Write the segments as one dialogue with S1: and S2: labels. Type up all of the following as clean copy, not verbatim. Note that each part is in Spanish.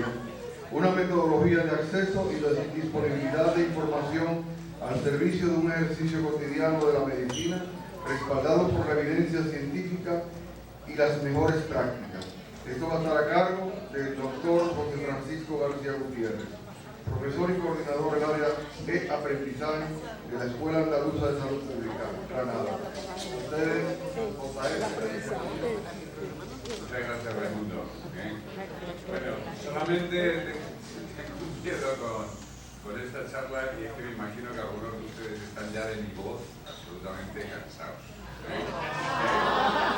S1: Consejería, una metodología de acceso y de disponibilidad de información al servicio de un ejercicio cotidiano de la medicina, respaldado por la evidencia científica y las mejores prácticas. Esto va a estar a cargo del doctor José Francisco García Gutiérrez, profesor y coordinador del área de aprendizaje de la Escuela Andaluza de Salud Pública, Granada. Ustedes,
S2: Muchas gracias, Raimundo. Bueno, solamente empiezo con esta charla, y es que me imagino que algunos de ustedes están ya de mi voz absolutamente cansados.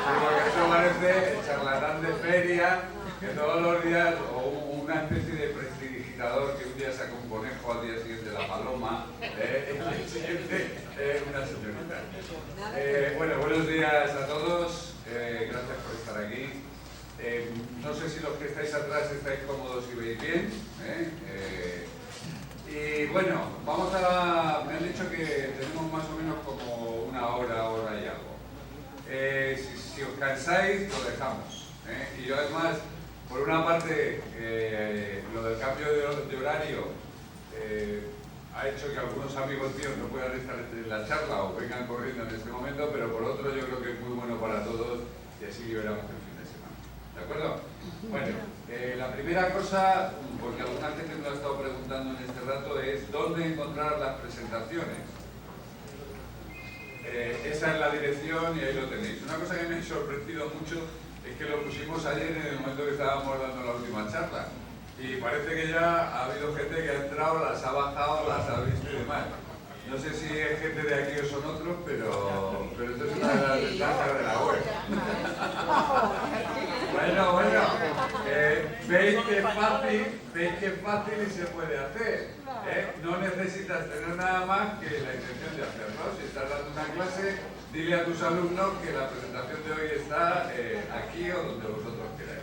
S2: Porque eso parece el charlatán de feria, que todos los días, o una especie de prestidigitador que un día saca un conejo, al día siguiente la paloma, y al día siguiente una señorita. Bueno, buenos días a todos, gracias por estar aquí. No sé si los que estáis atrás estáis cómodos y veis bien. Y bueno, me han dicho que tenemos más o menos como una hora y algo. Si os cansáis, lo dejamos. Y yo además, por una parte, lo del cambio de horario ha hecho que algunos amigos míos no puedan estar en la charla o vengan corriendo en este momento, pero por otro yo creo que es muy bueno para todos y así liberamos el fin de semana. ¿De acuerdo? Bueno, la primera cosa, porque alguna gente me lo ha estado preguntando en este rato, es ¿dónde encontrar las presentaciones? Esa es la dirección y ahí lo tenéis. Una cosa que me ha sorprendido mucho es que lo pusimos ayer en el momento que estábamos dando la última charla. Y parece que ya ha habido gente que ha entrado, las ha bajado, las ha visto y demás. No sé si es gente de aquí o son otros, pero esto es una de las ventajas de la web. Bueno, veis que es fácil y se puede hacer. No necesitas tener nada más que la intención de hacerlo. Si estás dando una clase, dile a tus alumnos que la presentación de hoy está aquí o donde vosotros queráis.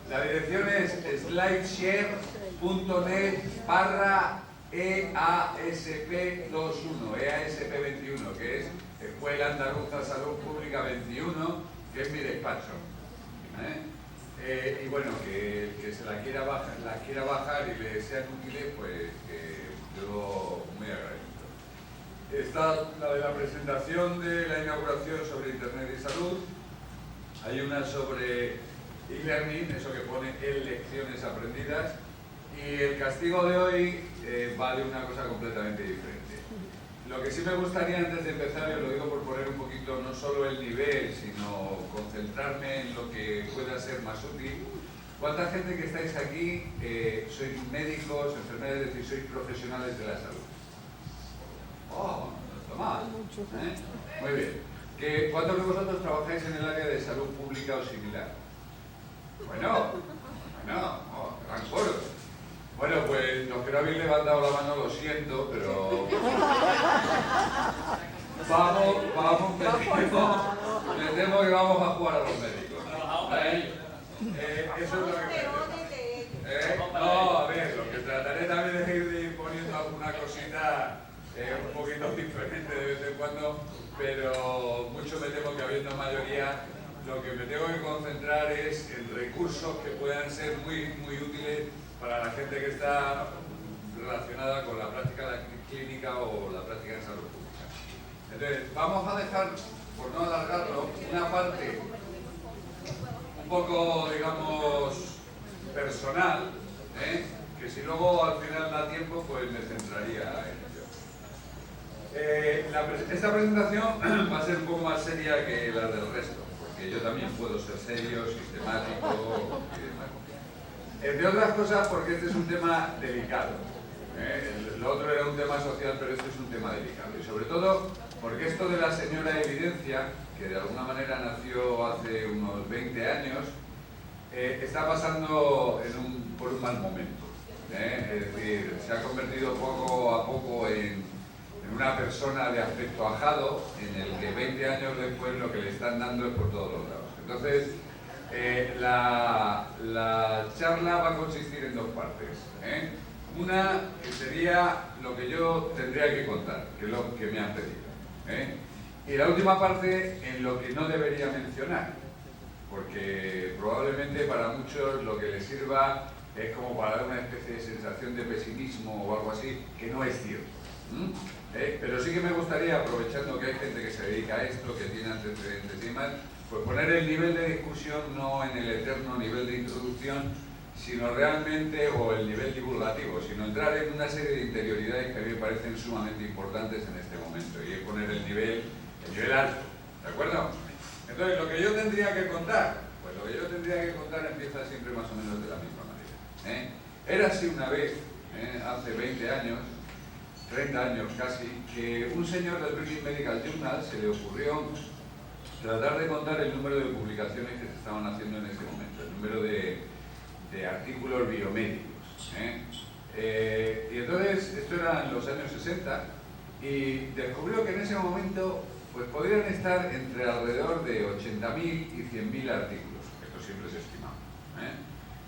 S2: La dirección es slideshare.net/EASP21, EASP21, que es Escuela Andaluza Salud Pública 21, que es mi despacho. Y bueno, que se la quiera bajar y le sean útiles, pues yo muy agradecido. Está la de la presentación de la inauguración sobre Internet y Salud. Hay una sobre e-learning, eso que pone en lecciones aprendidas. Y el castigo de hoy va de una cosa completamente diferente. Lo que sí me gustaría antes de empezar, y os lo digo por poner un poquito no solo el nivel, sino concentrarme en lo que pueda ser más útil. ¿Cuánta gente que estáis aquí sois médicos, enfermeras, es decir, sois profesionales de la salud? ¡Oh! No está mal. Muy bien. ¿Cuántos de vosotros trabajáis en el área de salud pública o similar? Bueno, gran coro. Bueno, pues los que no habéis levantado la mano lo siento, pero me temo que vamos a jugar a los médicos. Eso es lo que no, a ver, lo que trataré también es ir poniendo alguna cosita un poquito diferente de vez en cuando, pero mucho me temo que habiendo mayoría, lo que me tengo que concentrar es en recursos que puedan ser muy útiles para la gente que está relacionada con la práctica clínica o la práctica en salud pública. Entonces, vamos a dejar, por no alargarlo, una parte un poco, digamos, personal, que si luego al final da tiempo, pues me centraría en ello. Esta presentación va a ser un poco más seria que la del resto, porque yo también puedo ser serio, sistemático y demás. Entre otras cosas, porque este es un tema delicado. Lo otro era un tema social, pero este es un tema delicado. Y sobre todo, porque esto de la señora evidencia, que de alguna manera nació hace unos 20 años, está pasando por un mal momento. Es decir, se ha convertido poco a poco en una persona de aspecto ajado, en el que 20 años después lo que le están dando es por todos los lados. Entonces, la charla va a consistir en dos partes. Una que sería lo que yo tendría que contar, que es lo que me han pedido. Y la última parte en lo que no debería mencionar, porque probablemente para muchos lo que les sirva es como para dar una especie de sensación de pesimismo o algo así, que no es cierto. Pero sí que me gustaría, aprovechando que hay gente que se dedica a esto, que tiene antecedentes y demás, pues poner el nivel de discusión no en el eterno nivel de introducción, sino realmente, o el nivel divulgativo, sino entrar en una serie de interioridades que a mí me parecen sumamente importantes en este momento, y es poner el nivel alto, ¿de acuerdo? Entonces, lo que yo tendría que contar, pues lo que yo tendría que contar empieza siempre más o menos de la misma manera. Era así una vez, hace 20 años, 30 años casi, que un señor del British Medical Journal se le ocurrió tratar de contar el número de publicaciones que se estaban haciendo en ese momento, el número de artículos biomédicos. Y entonces, esto era en los años 60, y descubrió que en ese momento pues podrían estar entre alrededor de 80.000 y 100.000 artículos. Esto siempre es estimado.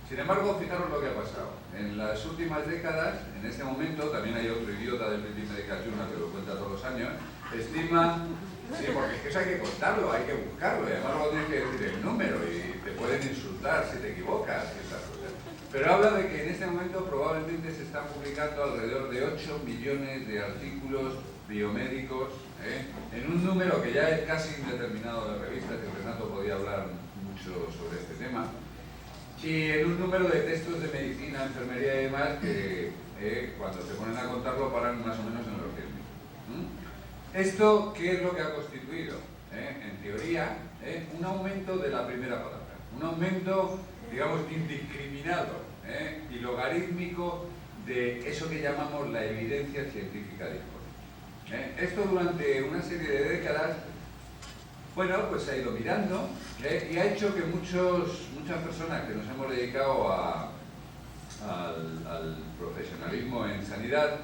S2: Sin embargo, fijaros lo que ha pasado. En las últimas décadas, en este momento, también hay otro idiota del British Medical Journal que lo cuenta todos los años, estima, sí, porque es que eso hay que contarlo, hay que buscarlo, y además luego tienes que decir el número y te pueden insultar si te equivocas y esas cosas. Pero habla de que en este momento probablemente se están publicando alrededor de 8 millones de artículos biomédicos, en un número que ya es casi indeterminado de revistas, y Renato podía hablar mucho sobre este tema, y en un número de textos de medicina, enfermería y demás que cuando se ponen a contarlo paran más o menos en los 100.000. ¿Esto qué es lo que ha constituido? En teoría, un aumento de la primera palabra, un aumento, digamos, indiscriminado y logarítmico de eso que llamamos la evidencia científica disponible. Esto durante una serie de décadas, bueno, pues se ha ido mirando y ha hecho que muchas personas que nos hemos dedicado al profesionalismo en sanidad,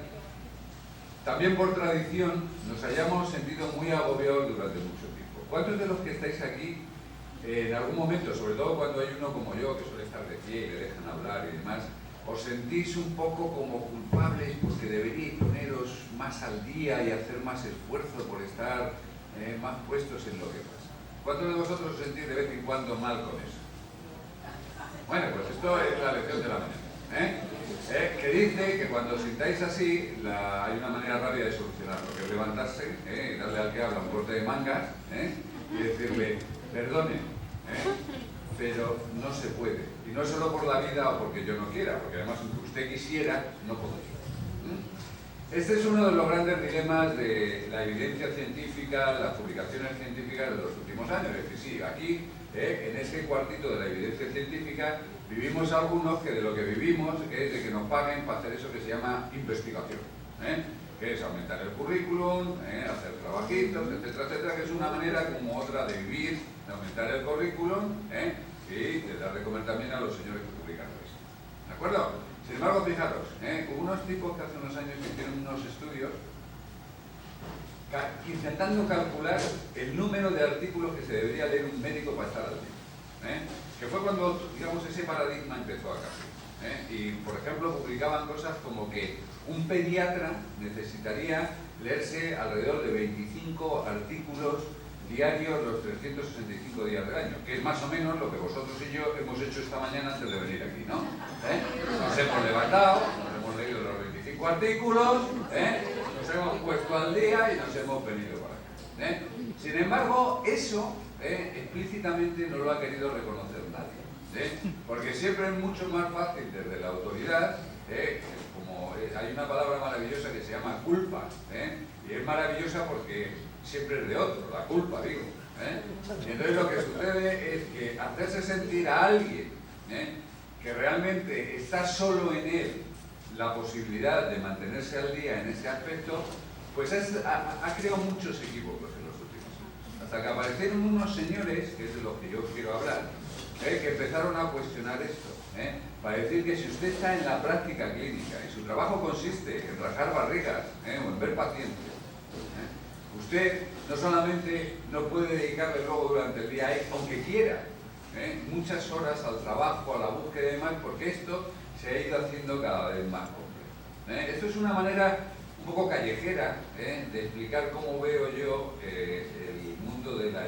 S2: también por tradición, nos hayamos sentido muy agobiados durante mucho tiempo. ¿Cuántos de los que estáis aquí, en algún momento, sobre todo cuando hay uno como yo, que suele estar de pie y le dejan hablar y demás, os sentís un poco como culpables porque deberíais poneros más al día y hacer más esfuerzo por estar más puestos en lo que pasa? ¿Cuántos de vosotros os sentís de vez en cuando mal con eso? Bueno, pues esto es la lección de la mañana. Que dice que cuando os sintáis así, hay una manera rápida de solucionarlo, que es levantarse, y darle al que habla un corte de mangas, y decirle, perdone, pero no se puede. Y no solo por la vida o porque yo no quiera, porque además aunque usted quisiera, no podría. Este es uno de los grandes dilemas de la evidencia científica, las publicaciones científicas de los últimos años. Es decir, sí, aquí, en este cuartito de la evidencia científica, vivimos algunos que de lo que vivimos es de que nos paguen para hacer eso que se llama investigación, que es aumentar el currículum, hacer trabajitos, etcétera, etcétera, que es una manera como otra de vivir, de aumentar el currículum y de dar de comer también a los señores que publican esto. ¿De acuerdo? Sin embargo, fijaros, hubo unos tipos que hace unos años hicieron unos estudios intentando calcular el número de artículos que se debería leer un médico para estar al día. Que fue cuando, digamos, ese paradigma empezó a cambiar. Y, por ejemplo, publicaban cosas como que un pediatra necesitaría leerse alrededor de 25 artículos diarios los 365 días del año, que es más o menos lo que vosotros y yo hemos hecho esta mañana antes de venir aquí, ¿no? Nos hemos levantado, nos hemos leído los 25 artículos, nos hemos puesto al día y nos hemos venido para acá. Sin embargo, eso explícitamente no lo ha querido reconocer nadie, porque siempre es mucho más fácil desde la autoridad, como hay una palabra maravillosa que se llama culpa, y es maravillosa porque siempre es de otro, la culpa, digo. Y entonces lo que sucede es que hacerse sentir a alguien que realmente está solo en él la posibilidad de mantenerse al día en ese aspecto, pues ha creado muchos equívocos en los últimos años. Hasta que aparecieron unos señores, que es de los que yo quiero hablar, que empezaron a cuestionar esto, para decir que si usted está en la práctica clínica y su trabajo consiste en rajar barrigas o en ver pacientes, usted no solamente no puede dedicarle luego durante el día, aunque quiera, muchas horas al trabajo, a la búsqueda y demás, porque esto se ha ido haciendo cada vez más complejo. Esto es una manera un poco callejera de explicar cómo veo yo el mundo de la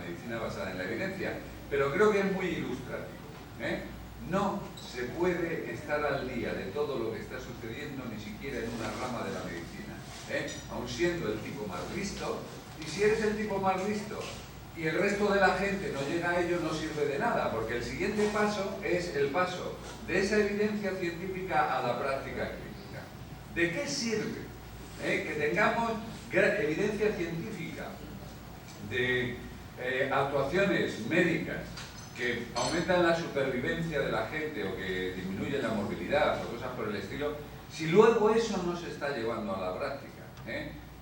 S2: medicina basada en la evidencia, pero creo que es muy ilustrativo. No se puede estar al día de todo lo que está sucediendo ni siquiera en una rama de la medicina, aun siendo el tipo más listo. Y si eres el tipo más listo y el resto de la gente no llega a ello, no sirve de nada, porque el siguiente paso es el paso de esa evidencia científica a la práctica clínica. ¿De qué sirve que tengamos evidencia científica de actuaciones médicas que aumentan la supervivencia de la gente o que disminuyen la morbilidad o cosas por el estilo, si luego eso no se está llevando a la práctica?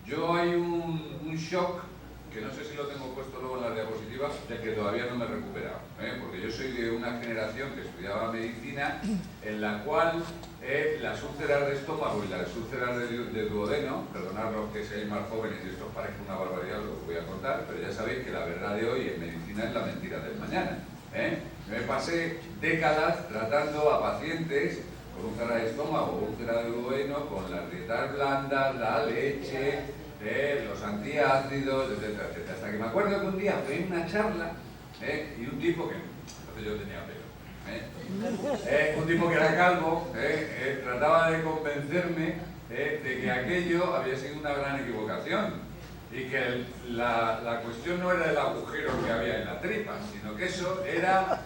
S2: Yo hay un shock, que no sé si lo tengo puesto luego en la diapositiva, del que todavía no me he recuperado, porque yo soy de una generación que estudiaba medicina en la cual las úlceras de estómago y las úlceras de duodeno, perdonad los que seáis más jóvenes y esto os parece una barbaridad lo que voy a contar, pero ya sabéis que la verdad de hoy en medicina es la mentira del mañana. Me pasé décadas tratando a pacientes con úlcera de estómago, úlcera de duodeno, con las dietas blandas, la leche, los antiácidos, etcétera, etcétera. Hasta que me acuerdo que un día fui en una charla y un tipo que, entonces yo tenía pelo, un tipo que era calvo, trataba de convencerme de que aquello había sido una gran equivocación y que la cuestión no era el agujero que había en la tripa, sino que eso era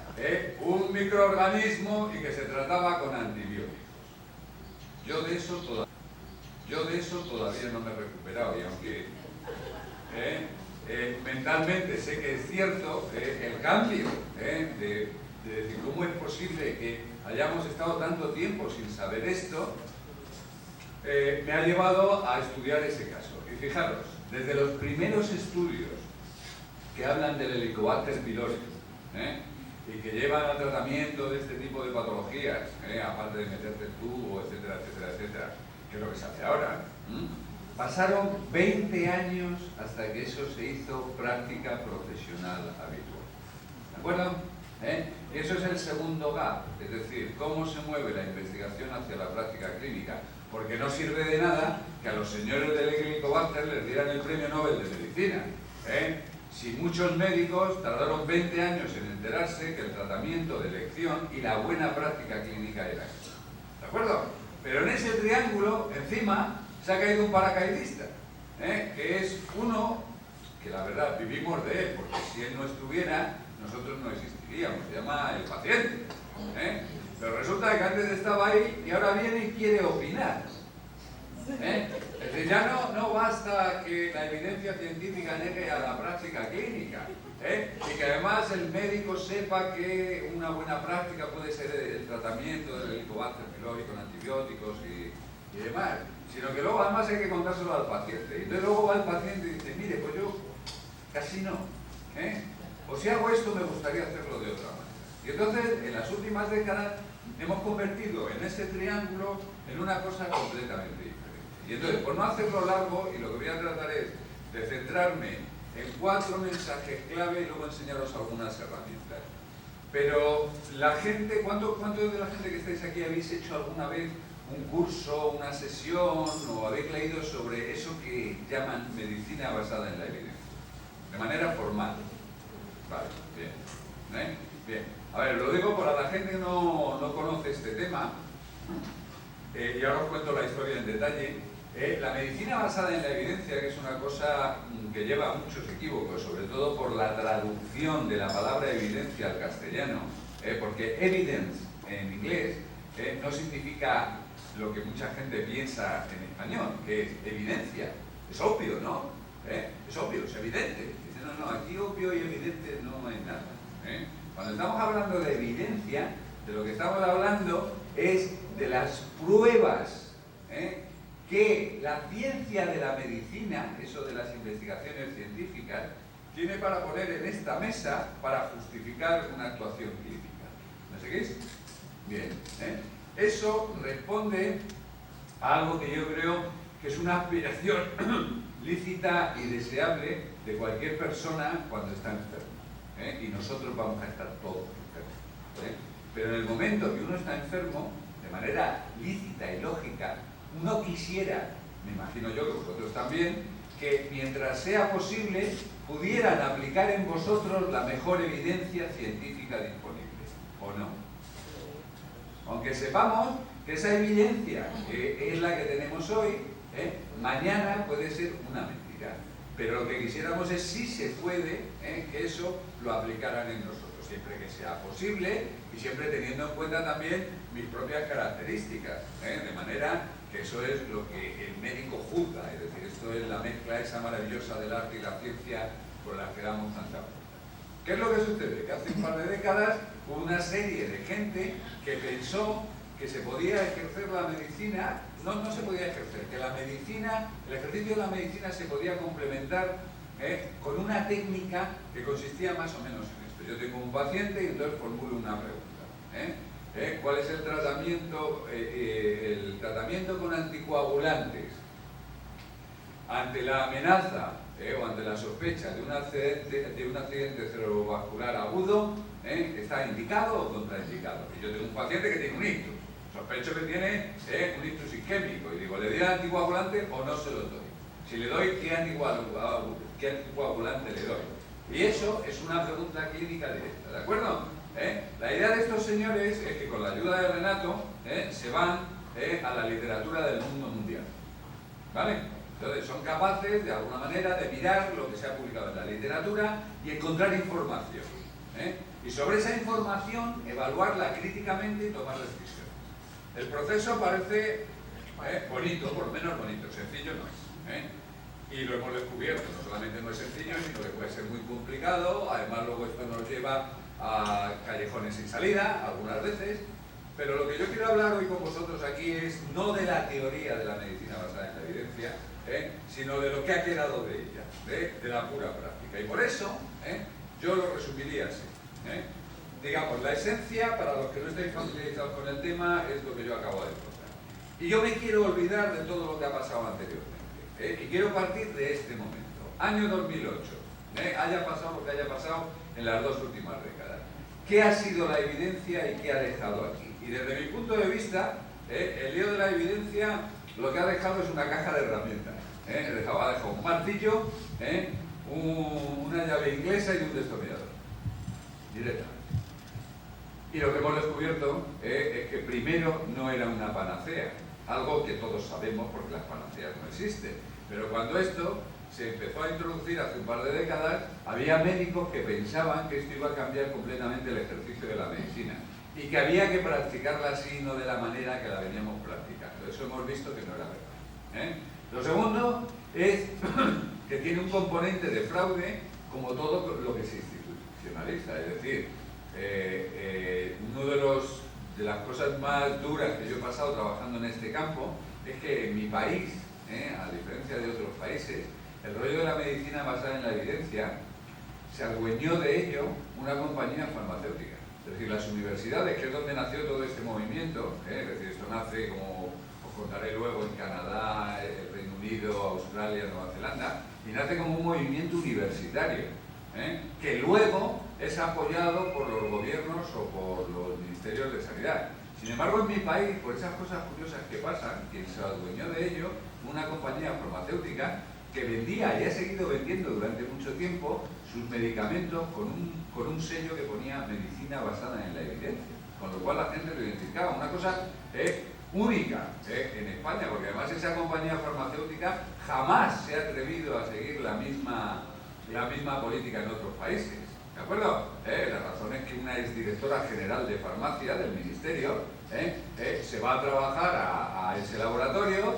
S2: un microorganismo y que se trataba con antibióticos. Yo de eso todavía no me he recuperado, y aunque mentalmente sé que es cierto el cambio de decir cómo es posible que hayamos estado tanto tiempo sin saber esto, me ha llevado a estudiar ese caso. Y fijaros, desde los primeros estudios que hablan del Helicobacter pylori y que llevan al tratamiento de este tipo de patologías, aparte de meterte el tubo, etcétera, etcétera, etcétera, que es lo que se hace ahora, pasaron 20 años hasta que eso se hizo práctica profesional habitual. ¿De acuerdo? Y eso es el segundo gap, es decir, cómo se mueve la investigación hacia la práctica clínica. Porque no sirve de nada que a los señores del Helicobacter les dieran el premio Nobel de Medicina. Si muchos médicos tardaron 20 años en enterarse que el tratamiento de elección y la buena práctica clínica era eso. ¿De acuerdo? Pero en ese triángulo, encima, se ha caído un paracaidista, que es uno que la verdad vivimos de él, porque si él no estuviera, nosotros no existiríamos. Se llama el paciente. Pero resulta que antes estaba ahí y ahora viene y quiere opinar. Es decir, ya no basta que la evidencia científica llegue a la práctica clínica, y que además el médico sepa que una buena práctica puede ser el tratamiento del Helicobacter pylori con antibióticos y demás, sino que luego además hay que contárselo al paciente. Y entonces luego va el paciente y dice, mire, pues yo casi no, o si hago esto me gustaría hacerlo de otra manera. Y entonces en las últimas décadas hemos convertido en ese triángulo en una cosa completamente diferente. Y entonces, por no hacerlo largo, y lo que voy a tratar es de centrarme en 4 mensajes clave y luego enseñaros algunas herramientas. Pero la gente, ¿cuántos de la gente que estáis aquí habéis hecho alguna vez un curso, una sesión o habéis leído sobre eso que llaman medicina basada en la evidencia? De manera formal. Vale, bien. Bien. A ver, lo digo para la gente que no conoce este tema, y ahora os cuento la historia en detalle. La medicina basada en la evidencia, que es una cosa que lleva muchos equívocos, sobre todo por la traducción de la palabra evidencia al castellano, porque evidence en inglés no significa lo que mucha gente piensa en español, que es evidencia. Es obvio, ¿no? Es obvio, es evidente. Dice, no, aquí obvio y evidente no hay nada. Cuando estamos hablando de evidencia, de lo que estamos hablando es de las pruebas que la ciencia de la medicina, eso de las investigaciones científicas, tiene para poner en esta mesa para justificar una actuación clínica. ¿Me seguís? Bien. Eso responde a algo que yo creo que es una aspiración lícita y deseable de cualquier persona cuando está enfermo. Y nosotros vamos a estar todos enfermos. Pero en el momento que uno está enfermo, de manera lícita y lógica, uno quisiera, me imagino yo que vosotros también, que mientras sea posible pudieran aplicar en vosotros la mejor evidencia científica disponible, ¿o no?
S3: Aunque sepamos que esa evidencia que es la que tenemos hoy, mañana puede ser una mentira. Pero lo que quisiéramos es, si se puede, que eso lo aplicaran en nosotros, siempre que sea posible y siempre teniendo en cuenta también mis propias características, de manera que eso es lo que el médico juzga, es decir, esto es la mezcla esa maravillosa del arte y la ciencia con la que damos tanta vuelta. ¿Qué es lo que sucede? Que hace un par de décadas hubo una serie de gente que pensó que se podía ejercer la medicina, no se podía ejercer, que la medicina, el ejercicio de la medicina se podía complementar con una técnica que consistía más o menos en esto. Yo tengo un paciente y entonces formulo una pregunta. ¿Cuál es el tratamiento? El tratamiento con anticoagulantes ante la amenaza o ante la sospecha de un accidente cerebrovascular agudo, ¿está indicado o contraindicado? Y yo tengo un paciente que tiene un ictus, sospecho que tiene un ictus isquémico, y digo, ¿le doy anticoagulante o no se lo doy? Si le doy, ¿qué anticoagulante le doy? Y eso es una pregunta clínica directa, ¿de acuerdo? La idea de estos señores es que con la ayuda de Renato se van a la literatura del mundo mundial, ¿vale? Entonces son capaces de alguna manera de mirar lo que se ha publicado en la literatura y encontrar información, y sobre esa información evaluarla críticamente y tomar decisiones. El proceso parece bonito, por lo menos bonito, sencillo no es, y lo hemos descubierto, no solamente no es sencillo, sino que puede ser muy complicado. Además luego esto nos lleva a callejones sin salida, algunas veces. Pero lo que yo quiero hablar hoy con vosotros aquí es no de la teoría de la medicina basada en la evidencia, sino de lo que ha quedado de ella, de la pura práctica. Y por eso yo lo resumiría así. Digamos, la esencia, para los que no estéis familiarizados con el tema, es lo que yo acabo de contar. Y yo me quiero olvidar de todo lo que ha pasado anteriormente, y quiero partir de este momento, año 2008, haya pasado lo que haya pasado en las dos últimas décadas. ¿Qué ha sido la evidencia y qué ha dejado aquí? Y desde mi punto de vista, el lío de la evidencia lo que ha dejado es una caja de herramientas. Ha dejado un martillo, una llave inglesa y un destornillador. Directamente. Y lo que hemos descubierto es que primero no era una panacea, algo que todos sabemos porque las panaceas no existen. Pero cuando esto se empezó a introducir hace un par de décadas, había médicos que pensaban que esto iba a cambiar completamente el ejercicio de la medicina y que había que practicarla así, no de la manera que la veníamos practicando. Eso hemos visto que no era verdad. Lo segundo es que tiene un componente de fraude, como todo lo que se institucionaliza. Es decir, una de las cosas más duras que yo he pasado trabajando en este campo es que en mi país, a diferencia de otros países, el rollo de la medicina basada en la evidencia se adueñó de ello una compañía farmacéutica. Es decir, las universidades, que es donde nació todo este movimiento, es decir, esto nace, como os contaré luego, en Canadá, el Reino Unido, Australia, Nueva Zelanda, y nace como un movimiento universitario, que luego es apoyado por los gobiernos o por los ministerios de sanidad. Sin embargo, en mi país, por esas cosas curiosas que pasan, quien se adueñó de ello, una compañía farmacéutica que vendía y ha seguido vendiendo durante mucho tiempo sus medicamentos con un sello que ponía medicina basada en la evidencia, con lo cual la gente lo identificaba. Una cosa única en España, porque además esa compañía farmacéutica jamás se ha atrevido a seguir la misma política en otros países. ¿De acuerdo? La razón es que una exdirectora general de farmacia del ministerio se va a trabajar a ese laboratorio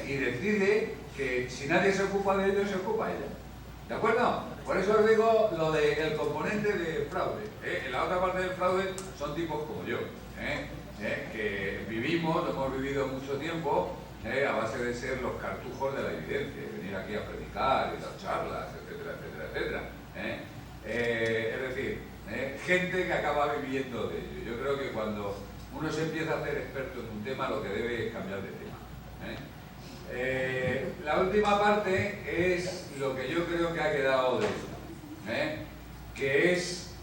S3: y decide que si nadie se ocupa de ello, se ocupa ella. ¿De acuerdo? Por eso os digo lo del componente de fraude. En la otra parte del fraude son tipos como yo, que lo hemos vivido mucho tiempo a base de ser los cartujos de la evidencia, y venir aquí a predicar y dar charlas, etcétera, etcétera, etcétera. Es decir, gente que acaba viviendo de ello. Yo creo que cuando uno se empieza a hacer experto en un tema, lo que debe es cambiar de tema. La última parte es lo que yo creo que ha quedado de esto, que es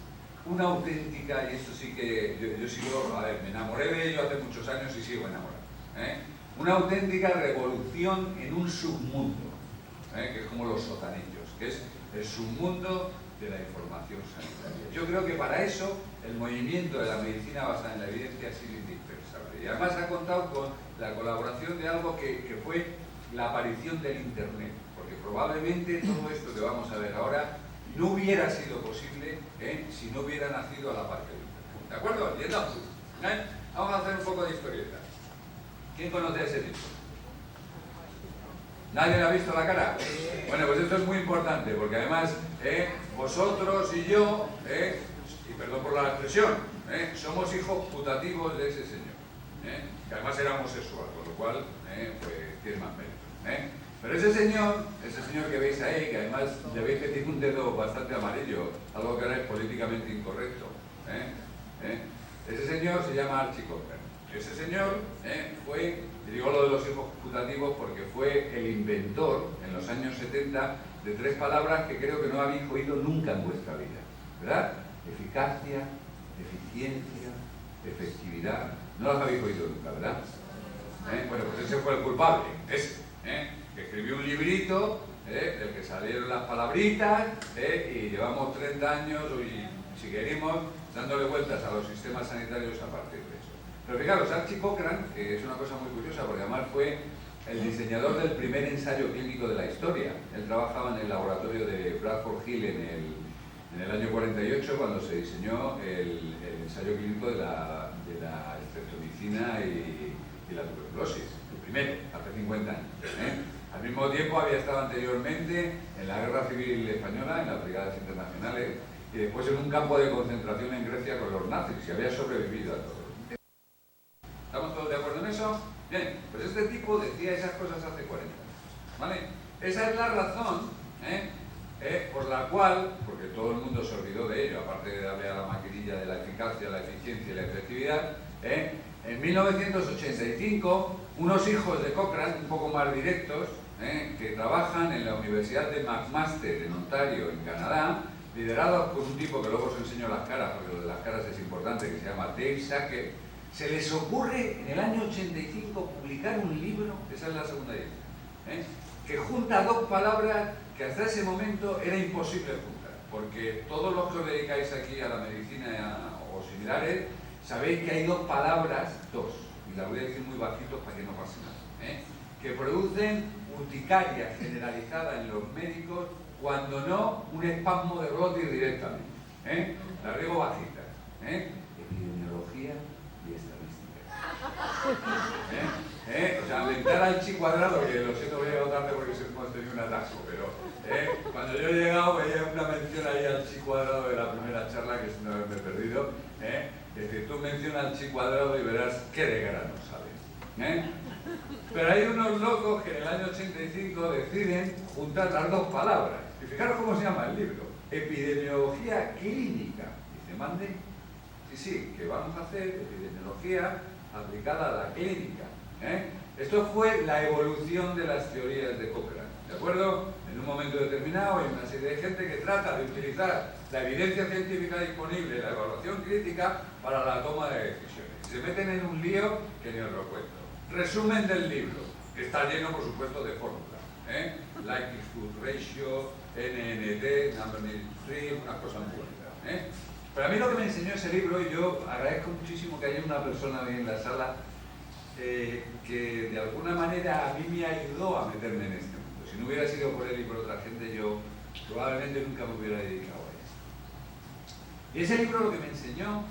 S3: una auténtica, y esto sí que yo sigo, me enamoré de ello hace muchos años y sigo enamorado, una auténtica revolución en un submundo, que es como los sotanillos, que es el submundo de la información sanitaria. Yo creo que para eso el movimiento de la medicina basada en la evidencia ha sido indispensable. Y además ha contado con la colaboración de algo que fue la aparición del Internet, porque probablemente todo esto que vamos a ver ahora no hubiera sido posible si no hubiera nacido a la par del Internet. ¿De acuerdo? Y entonces, vamos a hacer un poco de historieta. ¿Quién conoce a ese tipo? ¿Nadie le ha visto la cara? Bueno, pues esto es muy importante, porque además vosotros y yo, y perdón por la expresión, somos hijos putativos de ese señor, que además era homosexual, con lo cual pues tiene más mérito. Pero ese señor que veis ahí, que además le veis que tiene un dedo bastante amarillo, algo que ahora es políticamente incorrecto, ese señor se llama Archie Cochrane. Ese señor fue, y digo lo de los hijos putativos porque fue el inventor en los años 70 de 3 palabras que creo que no habéis oído nunca en vuestra vida, ¿verdad? Eficacia, eficiencia, efectividad. No las habéis oído nunca, ¿verdad? Bueno, pues ese fue el culpable, ese, que escribió un librito del que salieron las palabritas y llevamos 30 años y si queremos dándole vueltas a los sistemas sanitarios a partir de eso. Pero fijaros, Archie Cochrane, que es una cosa muy curiosa porque además fue el diseñador del primer ensayo clínico de la historia. Él trabajaba en el laboratorio de Bradford Hill en el año 48 cuando se diseñó el ensayo clínico de la estreptomicina y la tuberculosis, el primero, hace 50 años. Al mismo tiempo había estado anteriormente en la Guerra Civil Española, en las Brigadas Internacionales, y después en un campo de concentración en Grecia con los nazis, y había sobrevivido a todo. ¿Estamos todos de acuerdo en eso? Bien, pues este tipo decía esas cosas hace 40 años, ¿vale? Esa es la razón por la cual, porque todo el mundo se olvidó de ello, aparte de darle a la maquinilla de la eficacia, la eficiencia y la efectividad, en 1985, unos hijos de Cochrane, un poco más directos, que trabajan en la Universidad de McMaster en Ontario, en Canadá, liderados por un tipo que luego os enseño las caras, porque lo de las caras es importante, que se llama Dave Sackett, se les ocurre en el año 85 publicar un libro, esa es la segunda edición, que junta 2 palabras que hasta ese momento era imposible juntar, porque todos los que os dedicáis aquí a la medicina o similares, sabéis que hay 2 palabras, y las voy a decir muy bajitos para que no pase nada, que producen urticaria generalizada en los médicos, cuando no un espasmo de glotis directamente. La digo bajita. Epidemiología y estadística. O sea, inventar al chi cuadrado, que lo siento, voy a llegar tarde porque hemos tenido un atasco, pero cuando yo he llegado veía una mención ahí al chi cuadrado de la primera charla, que sin haberme perdido. Es decir, tú mencionas al chi cuadrado y verás qué de grano sabes. Pero hay unos locos que en el año 85 deciden juntar las 2 palabras. Y fijaros cómo se llama el libro. Epidemiología clínica. Dice, mande. Sí, que vamos a hacer epidemiología aplicada a la clínica. Esto fue la evolución de las teorías de Cochrane. ¿De acuerdo? En un momento determinado hay una serie de gente que trata de utilizar la evidencia científica disponible, la evaluación crítica, para la toma de decisiones. Se meten en un lío que ni os lo cuento. Resumen del libro, que está lleno, por supuesto, de fórmulas. Likelihood ratio, NNT, number needed tree, unas cosas muy bonitas. Pero a mí lo que me enseñó ese libro, y yo agradezco muchísimo que haya una persona ahí en la sala que de alguna manera a mí me ayudó a meterme en este mundo. Si no hubiera sido por él y por otra gente, yo probablemente nunca me hubiera dedicado a eso. Y ese libro lo que me enseñó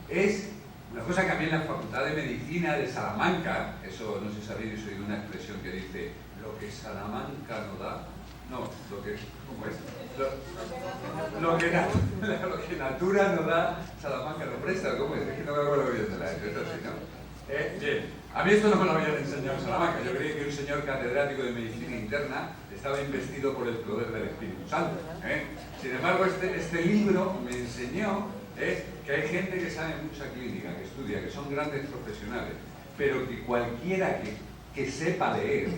S3: es una cosa que a mí en la Facultad de Medicina de Salamanca, eso no sé si sabéis, yo soy de una expresión que dice lo que Salamanca no da, no, lo que, ¿cómo es? Lo que Natura no da, Salamanca no presta, ¿cómo es? Es que no me acuerdo bien de la es así, ¿no? Bien, a mí esto no me lo habían enseñado en Salamanca. Yo creí que un señor catedrático de medicina interna estaba investido por el poder del Espíritu Santo. Sin embargo, este libro me enseñó que hay gente que sabe mucha clínica, que estudia, que son grandes profesionales, pero que cualquiera que sepa leer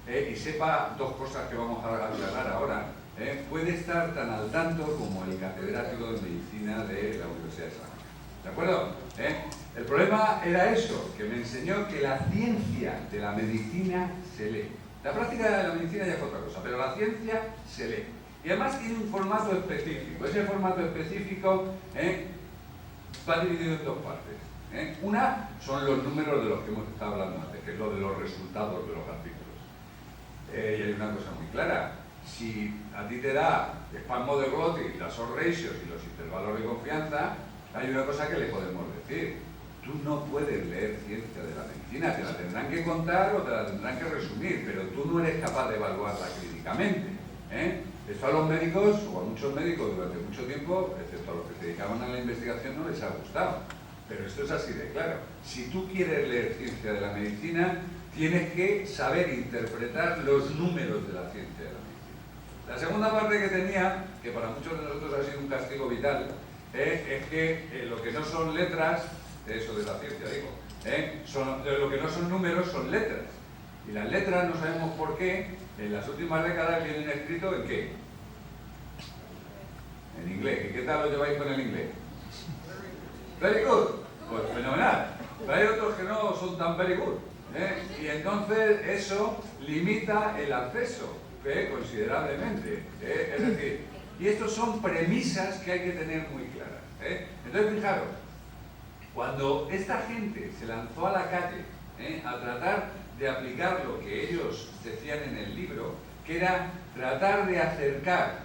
S3: y sepa 2 cosas que vamos a aclarar ahora, puede estar tan al tanto como el catedrático de medicina de la Universidad de Salamanca. ¿De acuerdo? El problema era eso, que me enseñó que la ciencia de la medicina se lee. La práctica de la medicina ya es otra cosa, pero la ciencia se lee. Y además tiene un formato específico. Ese formato específico va dividido en dos partes. Una son los números de los que hemos estado hablando antes, que es lo de los resultados de los artículos. Y hay una cosa muy clara. Si a ti te da espasmo de glotis, las odds ratios y los intervalos de confianza, hay una cosa que le podemos decir. Tú no puedes leer ciencia de la medicina, te la tendrán que contar o te la tendrán que resumir, pero tú no eres capaz de evaluarla clínicamente. Esto a los médicos, o a muchos médicos durante mucho tiempo, excepto a los que se dedicaban a la investigación, no les ha gustado. Pero esto es así de claro. Si tú quieres leer ciencia de la medicina, tienes que saber interpretar los números de la ciencia de la medicina. La segunda parte que tenía, que para muchos de nosotros ha sido un castigo vital, es que lo que no son letras, eso de la ciencia digo, lo que no son números son letras. Y las letras no sabemos por qué, en las últimas décadas vienen escritos en qué. En inglés. ¿Y qué tal lo lleváis con el inglés? Very good. Pues fenomenal. Pero hay otros que no son tan very good. Y entonces eso limita el acceso considerablemente. Es decir, y estos son premisas que hay que tener muy claras. Entonces, fijaros, cuando esta gente se lanzó a la calle a tratar de aplicar lo que ellos decían en el libro, que era tratar de acercar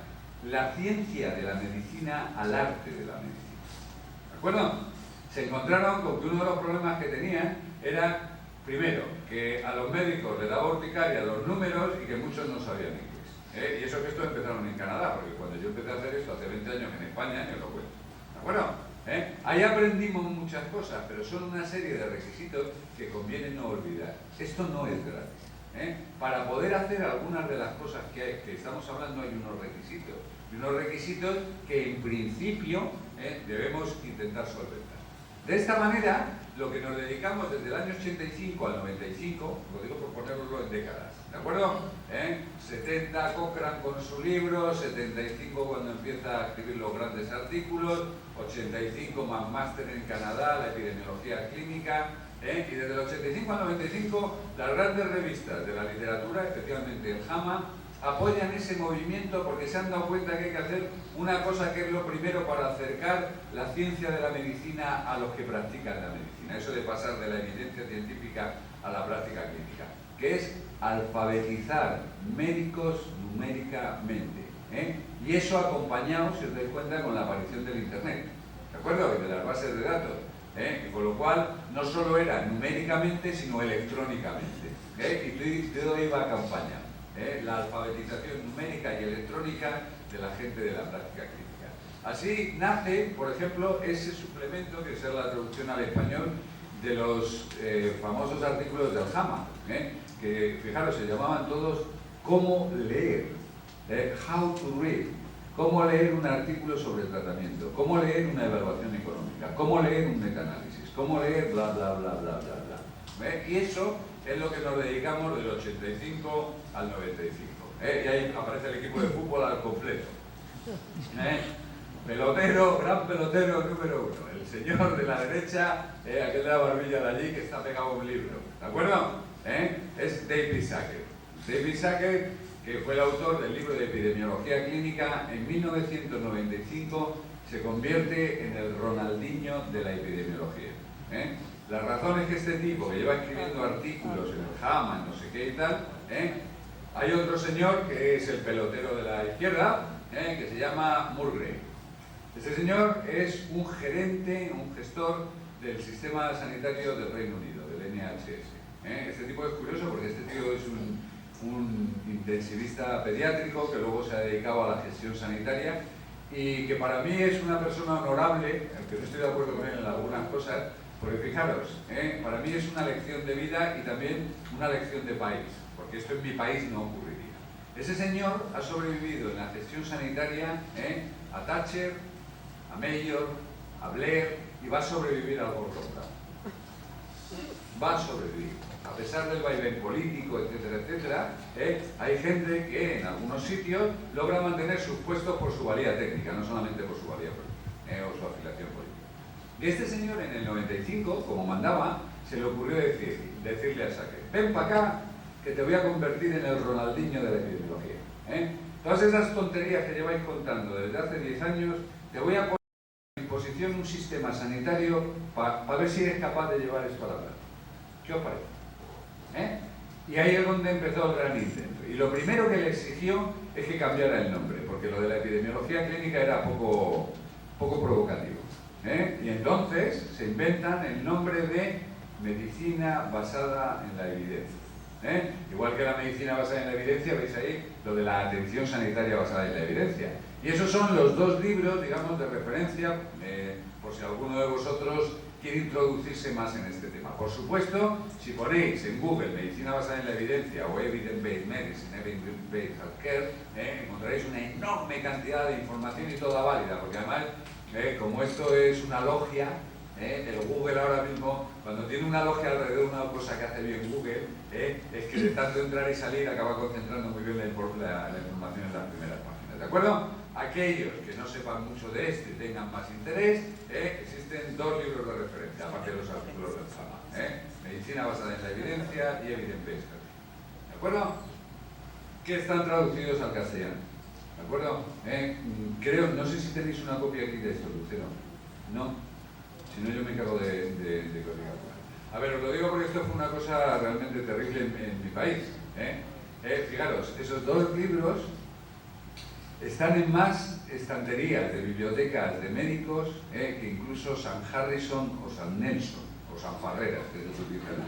S3: la ciencia de la medicina al arte de la medicina. ¿De acuerdo? Se encontraron con que uno de los problemas que tenían era, primero, que a los médicos les daba urticaria los números y que muchos no sabían inglés. Y eso que estos empezaron en Canadá, porque cuando yo empecé a hacer esto hace 20 años en España, os lo cuento. ¿De acuerdo? Ahí aprendimos muchas cosas, pero son una serie de requisitos que conviene no olvidar. Esto no es gratis. Para poder hacer algunas de las cosas que estamos hablando hay unos requisitos. Y unos requisitos que en principio debemos intentar solventar. De esta manera, lo que nos dedicamos desde el año 85 al 95, lo digo por ponerlo en décadas, ¿de acuerdo? 70 Cochrane con su libro, 75 cuando empieza a escribir los grandes artículos, 85 McMaster en Canadá, la epidemiología clínica, y desde el 85 al 95 las grandes revistas de la literatura, especialmente el JAMA, apoyan ese movimiento porque se han dado cuenta que hay que hacer una cosa que es lo primero para acercar la ciencia de la medicina a los que practican la medicina, eso de pasar de la evidencia científica a la práctica clínica, que es alfabetizar médicos numéricamente, y eso acompañado, si os dais cuenta, con la aparición del Internet, ¿de acuerdo? Y de las bases de datos, y con lo cual no solo era numéricamente, sino electrónicamente, y todo iba acompañado. La alfabetización numérica y electrónica de la gente de la práctica clínica. Así nace, por ejemplo, ese suplemento que es la traducción al español de los famosos artículos del JAMA, que fijaros, se llamaban todos cómo leer, how to read, cómo leer un artículo sobre el tratamiento, cómo leer una evaluación económica, cómo leer un metaanálisis, cómo leer bla bla bla bla bla bla. Y eso es lo que nos dedicamos del 85 al 95. Y ahí aparece el equipo de fútbol al completo. Pelotero, gran pelotero número 1. El señor de la derecha, aquel de la barbilla de allí que está pegado a un libro. ¿De acuerdo? Es David Sackett. David Sackett, que fue el autor del libro de epidemiología clínica, en 1995 se convierte en el Ronaldinho de la epidemiología. La razón es que este tipo que lleva escribiendo artículos en el JAMA, no sé qué y tal, hay otro señor que es el pelotero de la izquierda, que se llama Murray. Este señor es un gerente, un gestor del sistema sanitario del Reino Unido, del NHS. Este tipo es curioso porque este tío es un intensivista pediátrico que luego se ha dedicado a la gestión sanitaria y que para mí es una persona honorable, aunque no estoy de acuerdo con él en algunas cosas, porque fijaros, para mí es una lección de vida y también una lección de país, porque esto en mi país no ocurriría. Ese señor ha sobrevivido en la gestión sanitaria a Thatcher, a Mayor, a Blair y va a sobrevivir al Gordon Brown. Va a sobrevivir. A pesar del vaivén político, etcétera, etcétera, hay gente que en algunos sitios logra mantener sus puestos por su valía técnica, no solamente por su valía política o su afiliación política. Y este señor en el 95, como mandaba, se le ocurrió decirle a Sackett, ven para acá que te voy a convertir en el Ronaldinho de la epidemiología. Todas esas tonterías que lleváis contando desde hace 10 años, te voy a poner a disposición un sistema sanitario para ver si eres capaz de llevar esto a la práctica. ¿Qué os parece? Y ahí es donde empezó el gran intento. Y lo primero que le exigió es que cambiara el nombre, porque lo de la epidemiología clínica era poco provocativo. Y entonces se inventan el nombre de medicina basada en la evidencia. Igual que la medicina basada en la evidencia, veis ahí lo de la atención sanitaria basada en la evidencia. Y esos son los dos libros, digamos, de referencia, por si alguno de vosotros quiere introducirse más en este tema. Por supuesto, si ponéis en Google medicina basada en la evidencia o evidence-based medicine, evidence-based healthcare, encontraréis una enorme cantidad de información y toda válida, porque además, como esto es una logia, el Google ahora mismo, cuando tiene una logia alrededor de una cosa que hace bien Google, es que de tanto entrar y salir acaba concentrando muy bien la información en las primeras páginas, ¿de acuerdo? Aquellos que no sepan mucho de esto y tengan más interés, existen dos libros de referencia, aparte de los artículos del FAMA, Medicina basada en la evidencia y Evidence-Based Health, ¿de acuerdo? Que están traducidos al castellano, ¿de acuerdo? Creo, no sé si tenéis una copia aquí de esto, Lucero, ¿no? Si no, yo me encargo de codificar. A ver, os lo digo porque esto fue una cosa realmente terrible en mi país. Fijaros, esos dos libros están en más estanterías de bibliotecas de médicos que incluso San Harrison o San Nelson, o San Farreras, que se utiliza en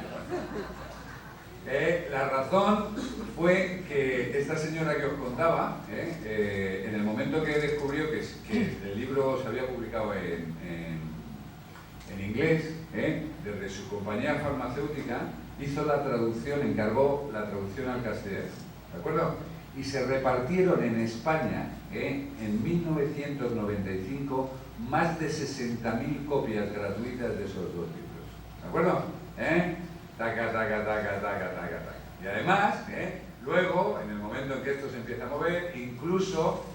S3: España. La razón fue que esta señora que os contaba, en el momento que descubrió que el libro se había publicado en inglés, desde su compañía farmacéutica, hizo la traducción, encargó la traducción al castellano, ¿de acuerdo? Y se repartieron en España, en 1995, más de 60.000 copias gratuitas de esos dos libros, ¿de acuerdo? Taca, taca, taca, taca, taca, taca. Y además, luego, en el momento en que esto se empieza a mover, incluso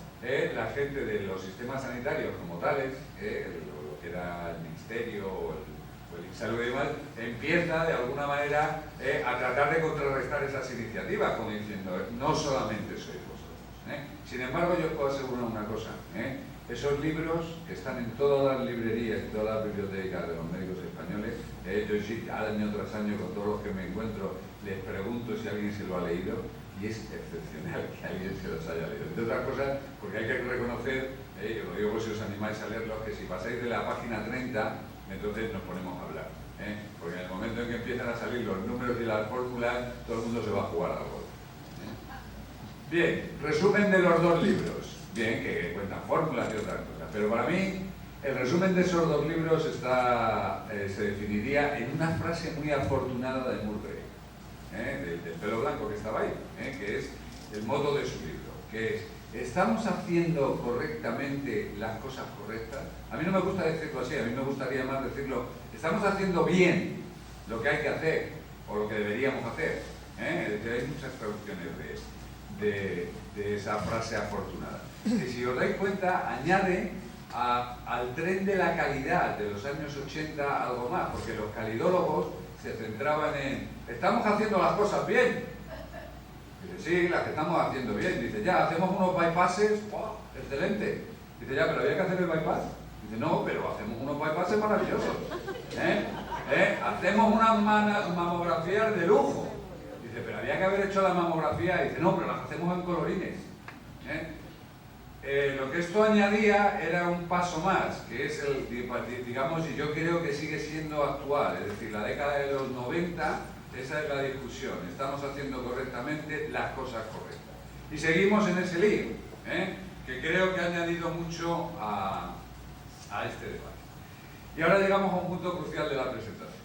S3: la gente de los sistemas sanitarios como tales, lo que era el Ministerio o el INSALUD y demás, empieza de alguna manera a tratar de contrarrestar esas iniciativas, como diciendo, no solamente sois vosotros. Sin embargo, yo os puedo asegurar una cosa, esos libros que están en todas las librerías y todas las bibliotecas de los médicos españoles, yo sí, año tras año, con todos los que me encuentro, les pregunto si alguien se lo ha leído, y es excepcional que alguien se los haya leído. Entre otras cosas, porque hay que reconocer, lo digo por si os animáis a leerlos, que si pasáis de la página 30, entonces nos ponemos a hablar. Porque en el momento en que empiezan a salir los números y las fórmulas, todo el mundo se va a jugar algo. Bien, resumen de los dos libros. Bien, que cuentan fórmulas y otras cosas. Pero para mí, el resumen de esos dos libros se definiría en una frase muy afortunada de Murray, del pelo blanco que estaba ahí, que es el moto de su libro, que es: ¿estamos haciendo correctamente las cosas correctas? A mí no me gusta decirlo así, a mí me gustaría más decirlo: ¿estamos haciendo bien lo que hay que hacer o lo que deberíamos hacer? Es decir, hay muchas traducciones de esa frase afortunada. Que si os dais cuenta, añade al tren de la calidad de los años 80 algo más, porque los calidólogos se centraban en: ¿estamos haciendo las cosas bien? Dice, sí, las que estamos haciendo bien. Dice, ya, hacemos unos bypasses, ¡oh, excelente! Dice, ya, pero había que hacer el bypass. Dice, no, pero hacemos unos bypasses maravillosos. Hacemos unas mamografías de lujo. Dice, pero había que haber hecho la mamografía. Dice, no, pero las hacemos en colorines. Lo que esto añadía era un paso más, que es el, digamos, y yo creo que sigue siendo actual, es decir, la década de los 90, esa es la discusión, estamos haciendo correctamente las cosas correctas. Y seguimos en ese lío, que creo que ha añadido mucho a este debate. Y ahora llegamos a un punto crucial de la presentación,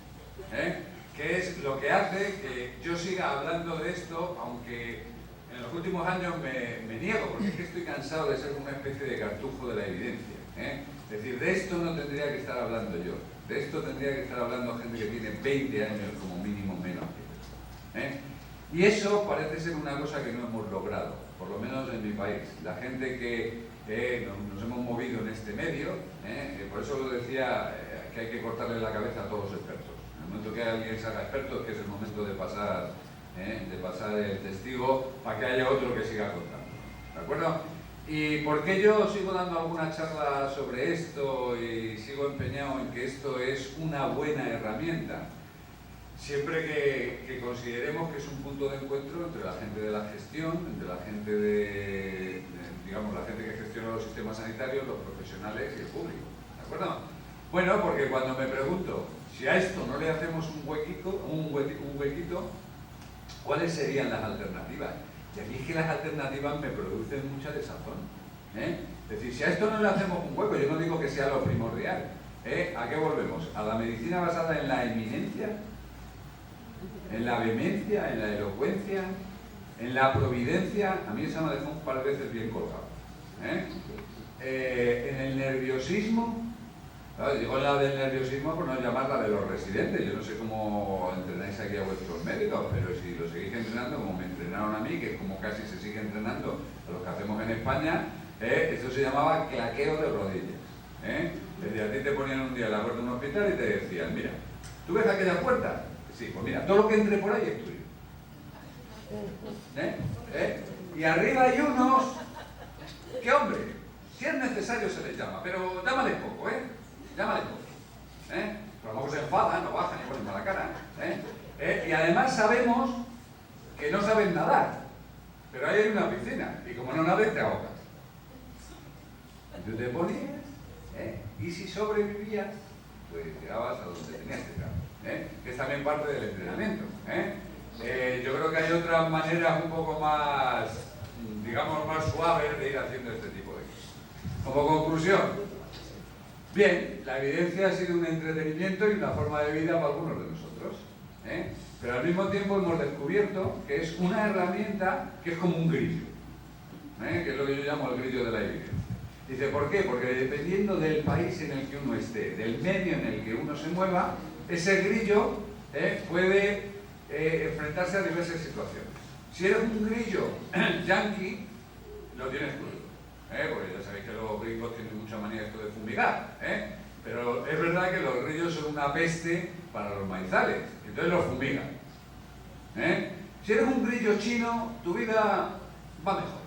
S3: que es lo que hace que yo siga hablando de esto, aunque en los últimos años me niego, porque es que estoy cansado de ser una especie de cartujo de la evidencia. Es decir, de esto no tendría que estar hablando yo, de esto tendría que estar hablando gente que tiene 20 años como mínimo menos que yo. Y eso parece ser una cosa que no hemos logrado, por lo menos en mi país. La gente que nos hemos movido en este medio, por eso lo decía, que hay que cortarle la cabeza a todos los expertos. En el momento que alguien se haga experto, es que es el momento de pasar el testigo para que haya otro que siga contando. ¿De ¿de acuerdo? ¿Y por qué yo sigo dando alguna charla sobre esto y sigo empeñado en que esto es una buena herramienta? Siempre que consideremos que es un punto de encuentro entre la gente de la gestión, entre la gente digamos, la gente que gestiona los sistemas sanitarios, los profesionales y el público, ¿de acuerdo? Bueno, porque cuando me pregunto si a esto no le hacemos un huequito, ¿cuáles serían las alternativas? Y aquí es que las alternativas me producen mucha desazón. Es decir, si a esto no le hacemos un hueco, yo no digo que sea lo primordial. ¿A qué volvemos? ¿A la medicina basada en la eminencia? ¿En la vehemencia? ¿En la elocuencia? ¿En la providencia? A mí esa me dejó un par de veces bien colgado. ¿En el nerviosismo? Claro, digo la del nerviosismo por no llamarla de los residentes. Yo no sé cómo entrenáis aquí a vuestros médicos, pero si lo seguís entrenando como me entrenaron a mí, que es como casi se sigue entrenando a los que hacemos en España, esto se llamaba claqueo de rodillas. Desde a ti te ponían un día en la puerta de un hospital y te decían, mira, ¿tú ves aquella puerta? Sí, pues mira, todo lo que entre por ahí es tuyo. Y arriba hay unos que, hombre, si es necesario se les llama, pero llámale poco, llámale poco. Pero a lo mejor se enfadan, no bajan y ponen mala cara. Y además sabemos que no saben nadar, pero ahí hay una piscina, y como no nades te ahogas. Tú te ponías, y si sobrevivías, pues llegabas a donde tenías que llegar, que es también parte del entrenamiento. Yo creo que hay otras maneras un poco más, digamos, más suaves de ir haciendo este tipo de cosas. Como conclusión, bien, la evidencia ha sido un entretenimiento y una forma de vida para algunos de nosotros, pero al mismo tiempo hemos descubierto que es una herramienta que es como un grillo, que es lo que yo llamo el grillo de la evidencia. Dice, ¿por qué? Porque dependiendo del país en el que uno esté, del medio en el que uno se mueva, ese grillo puede enfrentarse a diversas situaciones. Si eres un grillo yanqui, lo tienes crudo, porque ya sabéis que los gringos tienen mucha manía esto de fumigar, pero es verdad que los grillos son una peste para los maizales, entonces los fumigan. Si eres un grillo chino, tu vida va mejor.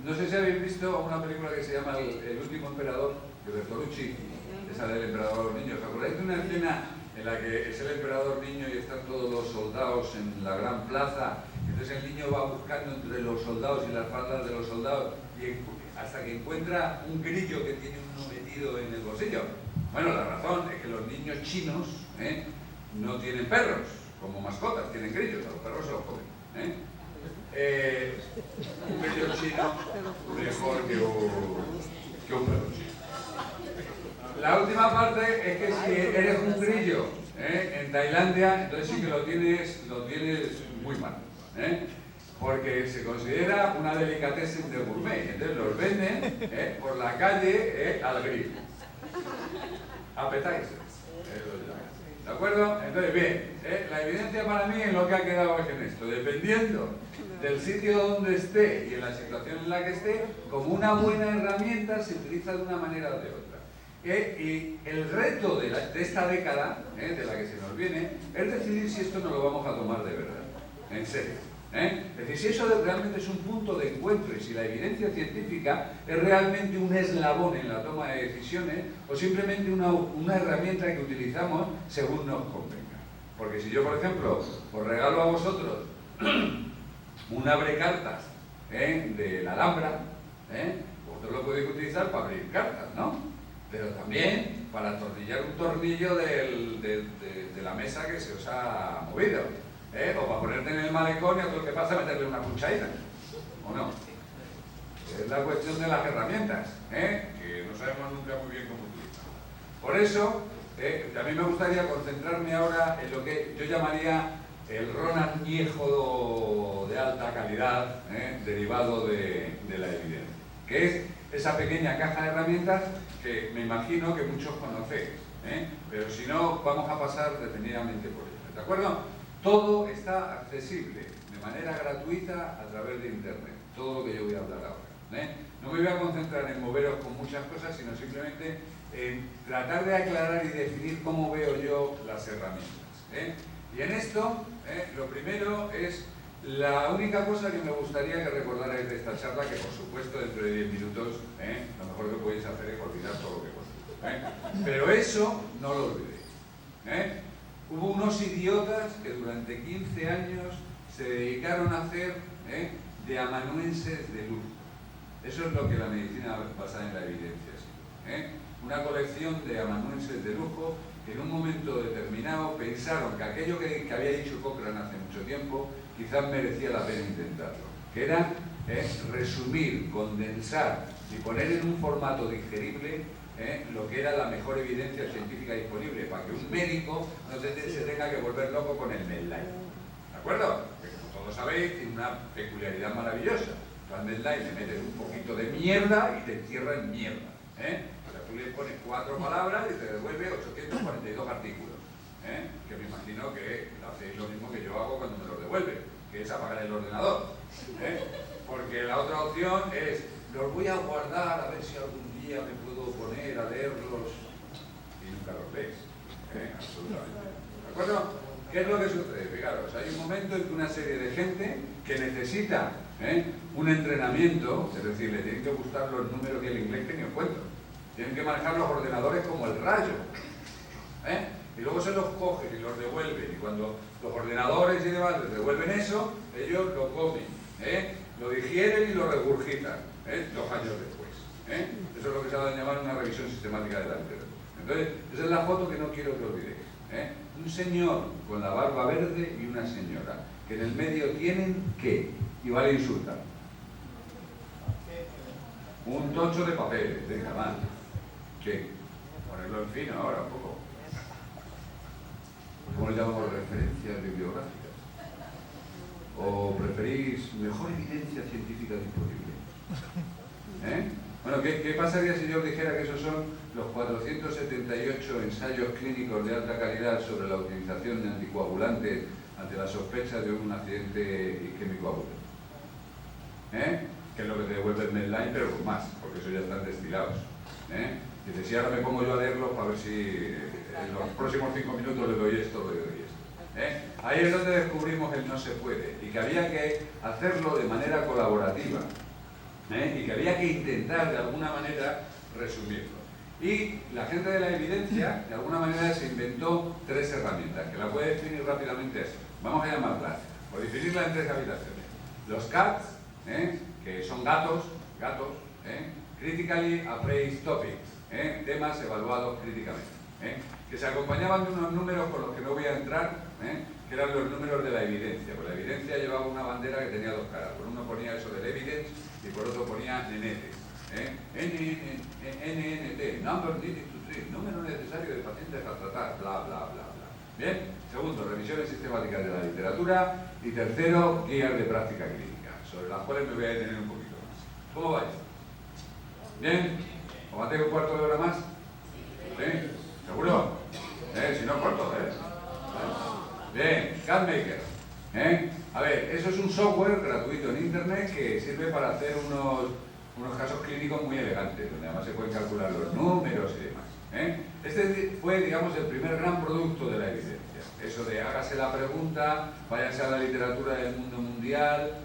S3: No sé si habéis visto una película que se llama El último emperador, de Bertolucci, esa del emperador a los niños. ¿Os acordáis de una escena en la que es el emperador niño y están todos los soldados en la gran plaza? Entonces el niño va buscando entre los soldados y las faldas de los soldados hasta que encuentra un grillo que tiene uno metido en el bolsillo. Bueno, la razón es que los niños chinos no tienen perros como mascotas, tienen grillos, a los perros se los comen. Un grillo chino mejor que un perro chino. La última parte es que si eres un grillo en Tailandia, entonces sí que lo tienes muy mal, porque se considera una delicatessen de gourmet. Entonces los venden por la calle al grillo. Appetizer. ¿De acuerdo? Entonces, bien, la evidencia para mí es lo que ha quedado en esto. Dependiendo del sitio donde esté y en la situación en la que esté, como una buena herramienta se utiliza de una manera o de otra. Y el reto de esta década, de la que se nos viene, es decidir si esto nos lo vamos a tomar de verdad, en serio. Es decir, si eso realmente es un punto de encuentro y si la evidencia científica es realmente un eslabón en la toma de decisiones o simplemente una herramienta que utilizamos según nos convenga. Porque si yo, por ejemplo, os regalo a vosotros un abrecartas de la Alhambra, vosotros lo podéis utilizar para abrir cartas, ¿no? Pero también para atornillar un tornillo de la mesa que se os ha movido. O para ponerte en el malecón y a todo lo que pasa meterle una cucharita, ¿o no? Es la cuestión de las herramientas, que no sabemos nunca muy bien cómo utilizar. Por eso, a mí me gustaría concentrarme ahora en lo que yo llamaría el ron añejo de alta calidad, derivado de la evidencia, que es esa pequeña caja de herramientas que me imagino que muchos conocéis, pero si no, vamos a pasar detenidamente por ello, ¿de acuerdo? Todo está accesible de manera gratuita a través de Internet, todo lo que yo voy a hablar ahora. No me voy a concentrar en moveros con muchas cosas, sino simplemente en tratar de aclarar y definir cómo veo yo las herramientas. Y en esto, lo primero es La única cosa que me gustaría que recordarais de esta charla, que por supuesto dentro de 10 minutos, lo mejor que podéis hacer es olvidar todo lo que conozco. Pero eso no lo olvidéis. Hubo unos idiotas que durante 15 años se dedicaron a hacer de amanuenses de lujo. Eso es lo que la medicina basada en la evidencia ha sido. Una colección de amanuenses de lujo que en un momento determinado pensaron que aquello que había dicho Cochrane hace mucho tiempo quizás merecía la pena intentarlo, que era resumir, condensar y poner en un formato digerible lo que era la mejor evidencia científica disponible para que un médico no se tenga que volver loco con el Medline. ¿De acuerdo? Que como todos sabéis, tiene una peculiaridad maravillosa. Al Medline le metes un poquito de mierda y te encierra en mierda. O sea, tú le pones 4 palabras y te devuelve 842 artículos. Que me imagino que hacéis lo mismo que yo hago cuando me los devuelve, que es apagar el ordenador. Porque la otra opción es, los voy a guardar a ver si algún día me puedo poner a leerlos, y nunca los lees. Absolutamente. ¿De acuerdo? ¿Qué es lo que sucede? Fijaros, hay un momento en que una serie de gente que necesita un entrenamiento, es decir, le tienen que gustar los números y el inglés que ni os cuento. Tienen que manejar los ordenadores como el rayo. Y luego se los cogen y los devuelven. Y cuando los ordenadores y demás les devuelven eso, ellos lo comen, lo digieren y lo regurgitan 2 años después. Eso es lo que se va a llamar una revisión sistemática de la literatura. Entonces, esa es la foto que no quiero que olvidéis. Un señor con la barba verde y una señora, que en el medio tienen ¿qué? Y vale insultar. Un tocho de papel, venga, más. ¿Qué? Ponerlo en fino ahora un poco. ¿Cómo le llamamos referencias bibliográficas? ¿O preferís mejor evidencia científica disponible? Bueno, ¿qué pasaría si yo os dijera que esos son los 478 ensayos clínicos de alta calidad sobre la utilización de anticoagulantes ante la sospecha de un accidente isquémico agudo? Que es lo que te devuelve el Medline, pero con más, porque eso ya están destilados. Dice, si ahora me pongo yo a leerlos para ver si en los próximos 5 minutos le doy esto, le doy esto. Ahí es donde descubrimos el no se puede y que había que hacerlo de manera colaborativa y que había que intentar de alguna manera resumirlo. Y la gente de la evidencia de alguna manera se inventó 3 herramientas que la puede definir rápidamente así. Vamos a llamarlas, o definirlas en 3 habitaciones. Los CATs, que son gatos, Critically Appraised Topics, temas evaluados críticamente, que se acompañaban de unos números con los que no voy a entrar, que eran los números de la evidencia. Pues la evidencia llevaba una bandera que tenía 2 caras. Por uno ponía eso del evidence y por otro ponía NNT. NNT, number needed to treat, número necesario de pacientes a tratar, bla, bla, bla, bla. Bien, segundo, revisiones sistemáticas de la literatura y tercero, guías de práctica clínica, sobre las cuales me voy a detener un poquito más. ¿Cómo vais? ¿Bien? ¿Os va a tener un cuarto de hora más? ¿Sí? ¿Seguro? Si no, corto, Bien, CADmaker. A ver, eso es un software gratuito en internet que sirve para hacer unos casos clínicos muy elegantes, donde además se pueden calcular los números y demás. Este fue, digamos, el primer gran producto de la evidencia. Eso de hágase la pregunta, váyanse a la literatura del mundo mundial,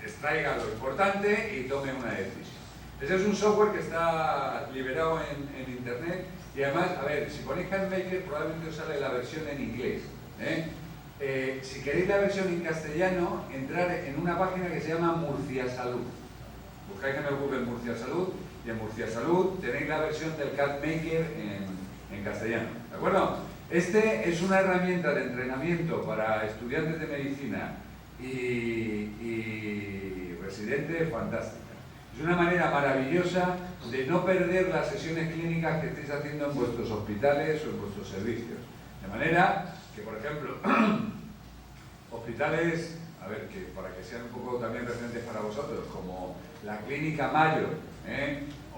S3: extraiga lo importante y tome una decisión. Ese es un software que está liberado en internet y además, a ver, si ponéis CADmaker probablemente os sale la versión en inglés. Si queréis la versión en castellano, entrar en una página que se llama Murcia Salud. Buscáis en el Google Murcia Salud y en Murcia Salud tenéis la versión del CADmaker en castellano. ¿De acuerdo? Este es una herramienta de entrenamiento para estudiantes de medicina y residentes fantástica. Es una manera maravillosa de no perder las sesiones clínicas que estéis haciendo en vuestros hospitales o en vuestros servicios. De manera que, por ejemplo, hospitales, a ver, que para que sean un poco también referentes para vosotros, como la Clínica Mayo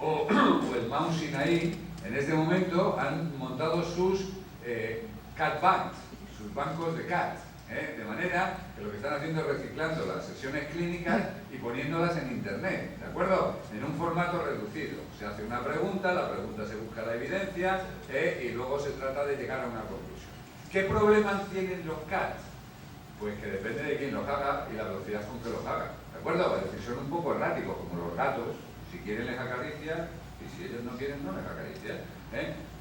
S3: o el Mount Sinai, en este momento han montado sus CAD banks, sus bancos de CAD. De manera que lo que están haciendo es reciclando las sesiones clínicas y poniéndolas en internet, ¿de acuerdo? En un formato reducido. Se hace una pregunta, la pregunta se busca la evidencia y luego se trata de llegar a una conclusión. ¿Qué problemas tienen los CADs? Pues que depende de quién los haga y la velocidad con que los haga. ¿De acuerdo? Es decir, son un poco erráticos, como los gatos. Si quieren les acarician y si ellos no quieren no les acarician.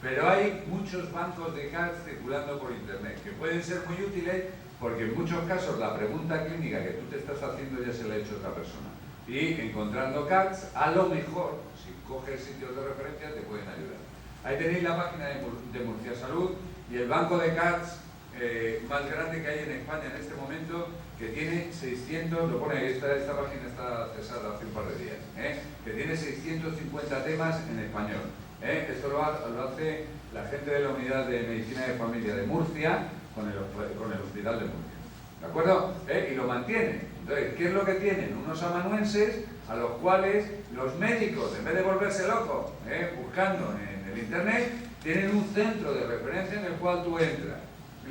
S3: Pero hay muchos bancos de CATS circulando por internet que pueden ser muy útiles porque en muchos casos la pregunta clínica que tú te estás haciendo ya se la ha hecho otra persona. Y encontrando CATS, a lo mejor, si coges sitios de referencia, te pueden ayudar. Ahí tenéis la página de Murcia Salud y el banco de CATS más grande que hay en España en este momento, que tiene 600, lo pone ahí, esta página está cesada hace un par de días, que tiene 650 temas en español. Esto lo hace la gente de la Unidad de Medicina de Familia de Murcia con el Hospital de Murcia. ¿De acuerdo? Y lo mantiene. Entonces, ¿qué es lo que tienen? Unos amanuenses a los cuales los médicos, en vez de volverse locos buscando en el internet, tienen un centro de referencia en el cual tú entras.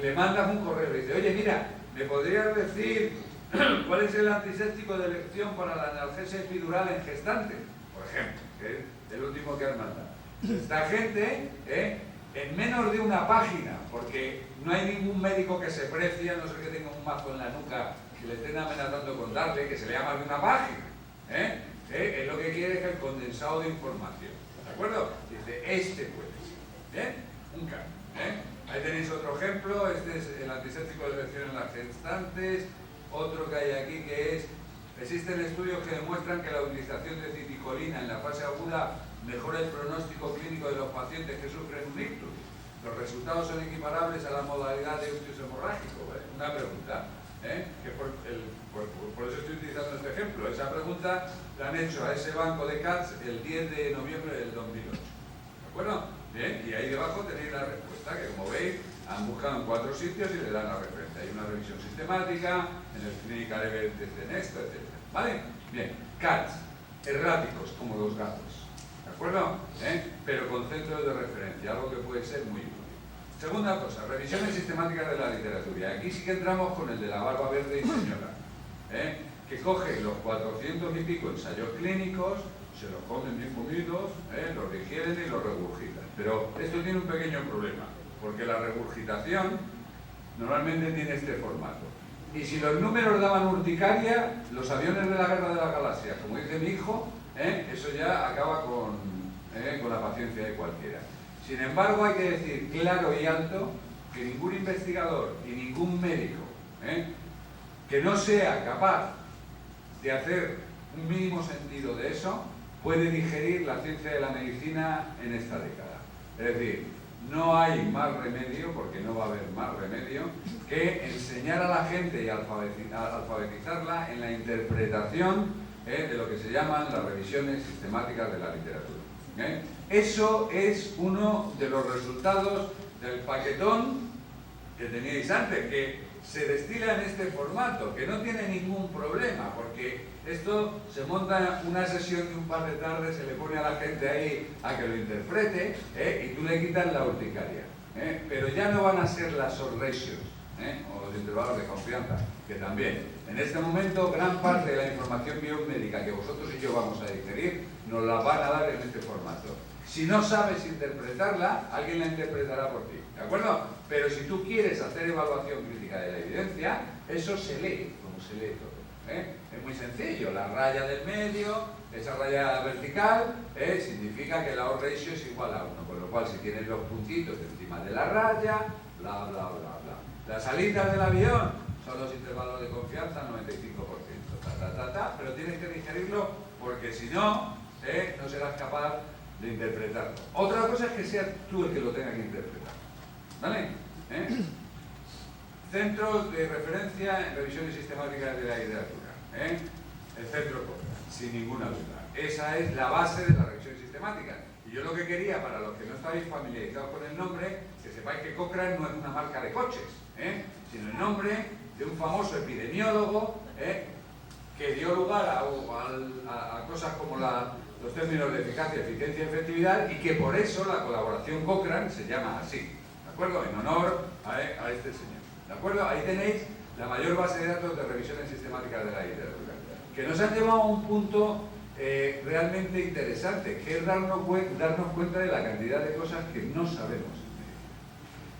S3: Le mandas un correo y dices, oye, mira, ¿me podrías decir cuál es el antiséptico de elección para la analgesia epidural en gestantes? Por ejemplo, que es el último que has mandado. Esta gente, en menos de una página, porque no hay ningún médico que se precie, no sé que tenga un mazo en la nuca que le estén amenazando con darle, que se le llama de una página. Es lo que quiere es el condensado de información. ¿De acuerdo? Dice, este puede. Un cambio. Ahí tenéis otro ejemplo, este es el antiséptico de elección en las gestantes. Otro que hay aquí que es, existen estudios que demuestran que la utilización de citicolina en la fase aguda mejora el pronóstico clínico de los pacientes que sufren un ictus. Los resultados son equiparables a la modalidad de ictus hemorrágico. Una pregunta, que por eso estoy utilizando este ejemplo. Esa pregunta la han hecho a ese banco de CATS el 10 de noviembre del 2008. ¿De acuerdo? Bien, y ahí debajo tenéis la respuesta, que como veis, han buscado en 4 sitios y le dan la referencia. Hay una revisión sistemática, en el Clinical Evidence de Next, etc. ¿Vale? Bien, CATS, erráticos como los gatos. ¿De acuerdo? Pero con centros de referencia, algo que puede ser muy útil. Segunda cosa, revisiones sistemáticas de la literatura. Aquí sí que entramos con el de la barba verde y señora, que coge los 400 y pico ensayos clínicos, se los comen bien comidos, los digieren y los regurgitan. Pero esto tiene un pequeño problema, porque la regurgitación normalmente tiene este formato. Y si los números daban urticaria, los aviones de la Guerra de las Galaxias, como dice mi hijo, eso ya acaba con la paciencia de cualquiera. Sin embargo, hay que decir claro y alto que ningún investigador y ningún médico que no sea capaz de hacer un mínimo sentido de eso, puede digerir la ciencia de la medicina en esta década. Es decir, no hay más remedio, porque no va a haber más remedio, que enseñar a la gente y alfabetizarla en la interpretación de lo que se llaman las revisiones sistemáticas de la literatura. Eso es uno de los resultados del paquetón que teníais antes, que se destila en este formato, que no tiene ningún problema, porque esto se monta una sesión de un par de tardes, se le pone a la gente ahí a que lo interprete, y tú le quitas la urticaria. Pero ya no van a ser las short ratios, o los intervalos de confianza, que también. En este momento, gran parte de la información biomédica que vosotros y yo vamos a digerir, nos la van a dar en este formato. Si no sabes interpretarla, alguien la interpretará por ti, ¿de acuerdo? Pero si tú quieres hacer evaluación crítica de la evidencia, eso se lee, como se lee todo. Es muy sencillo, la raya del medio, esa raya vertical, significa que la odds ratio es igual a 1, con lo cual si tienes los puntitos encima de la raya, bla, bla, bla, bla. Las salidas del avión son los intervalos de confianza, 95%, pero tienes que digerirlo porque si no, no serás capaz de interpretarlo. Otra cosa es que seas tú el que lo tenga que interpretar. ¿Vale? Centros de referencia en revisiones sistemáticas de la literatura. El centro Cochrane, sin ninguna duda. Esa es la base de la revisión sistemática. Y yo lo que quería, para los que no estáis familiarizados con el nombre, que sepáis que Cochrane no es una marca de coches, sino el nombre de un famoso epidemiólogo que dio lugar a cosas como los términos de eficacia, eficiencia y efectividad, y que por eso la colaboración Cochrane se llama así, ¿de acuerdo? En honor a este señor, ¿de acuerdo? Ahí tenéis la mayor base de datos de revisiones sistemáticas de la literatura, que nos han llevado a un punto realmente interesante, que es darnos cuenta de la cantidad de cosas que no sabemos,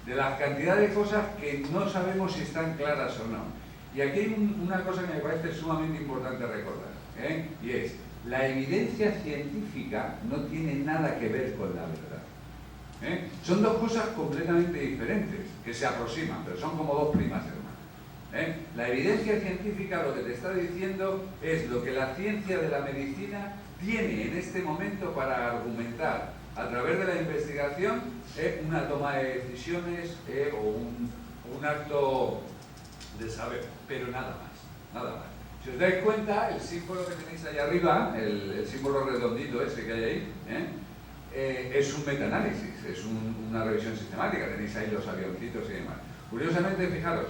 S3: de la cantidad de cosas que no sabemos si están claras o no. Y aquí hay una cosa que me parece sumamente importante recordar, y es, la evidencia científica no tiene nada que ver con la verdad. Son dos cosas completamente diferentes, que se aproximan, pero son como dos primas hermanas. La evidencia científica lo que te está diciendo es lo que la ciencia de la medicina tiene en este momento para argumentar a través de la investigación una toma de decisiones o un acto de saber, pero nada más, nada más. Si os dais cuenta, el símbolo que tenéis ahí arriba, el símbolo redondito ese que hay ahí, es un metaanálisis, es una revisión sistemática, tenéis ahí los avioncitos y demás. Curiosamente, fijaros,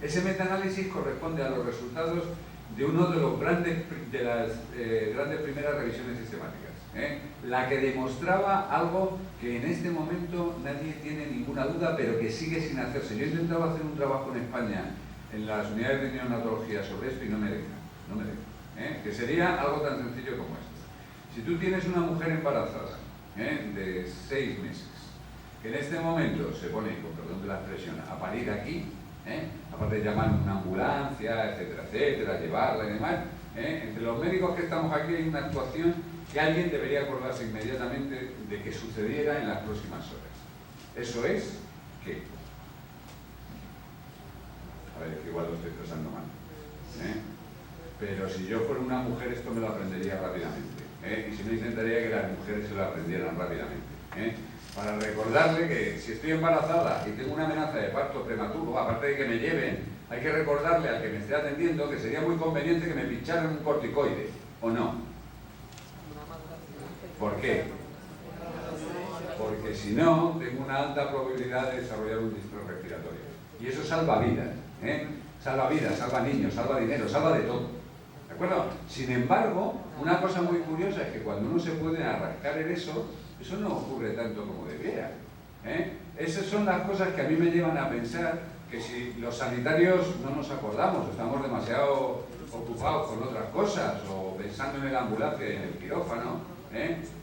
S3: ese metaanálisis corresponde a los resultados de uno de las grandes primeras revisiones sistemáticas, la que demostraba algo que en este momento nadie tiene ninguna duda, pero que sigue sin hacerse. Yo he intentado hacer un trabajo en España en las unidades de neonatología sobre esto y no me deja, que sería algo tan sencillo como esto. Si tú tienes una mujer embarazada de 6 meses, que en este momento se pone, con perdón de la expresión, a parir aquí, aparte de llamar una ambulancia, etcétera, etcétera, llevarla y demás, entre los médicos que estamos aquí hay una actuación que alguien debería acordarse inmediatamente de que sucediera en las próximas horas. Eso es que, a ver, que igual lo estoy expresando mal, pero si yo fuera una mujer esto me lo aprendería rápidamente, y si no intentaría que las mujeres se lo aprendieran rápidamente, para recordarle que si estoy embarazada y tengo una amenaza de parto prematuro, aparte de que me lleven, hay que recordarle al que me esté atendiendo que sería muy conveniente que me pincharan un corticoide, ¿o no? ¿Por qué? Porque si no, tengo una alta probabilidad de desarrollar un distrés respiratorio. Y eso salva vidas, salva vidas, salva niños, salva dinero, salva de todo. ¿De acuerdo? Sin embargo, una cosa muy curiosa es que cuando uno se puede arrancar en eso no ocurre tanto como debiera. Esas son las cosas que a mí me llevan a pensar que si los sanitarios no nos acordamos, estamos demasiado ocupados con otras cosas o pensando en la ambulancia y en el quirófano,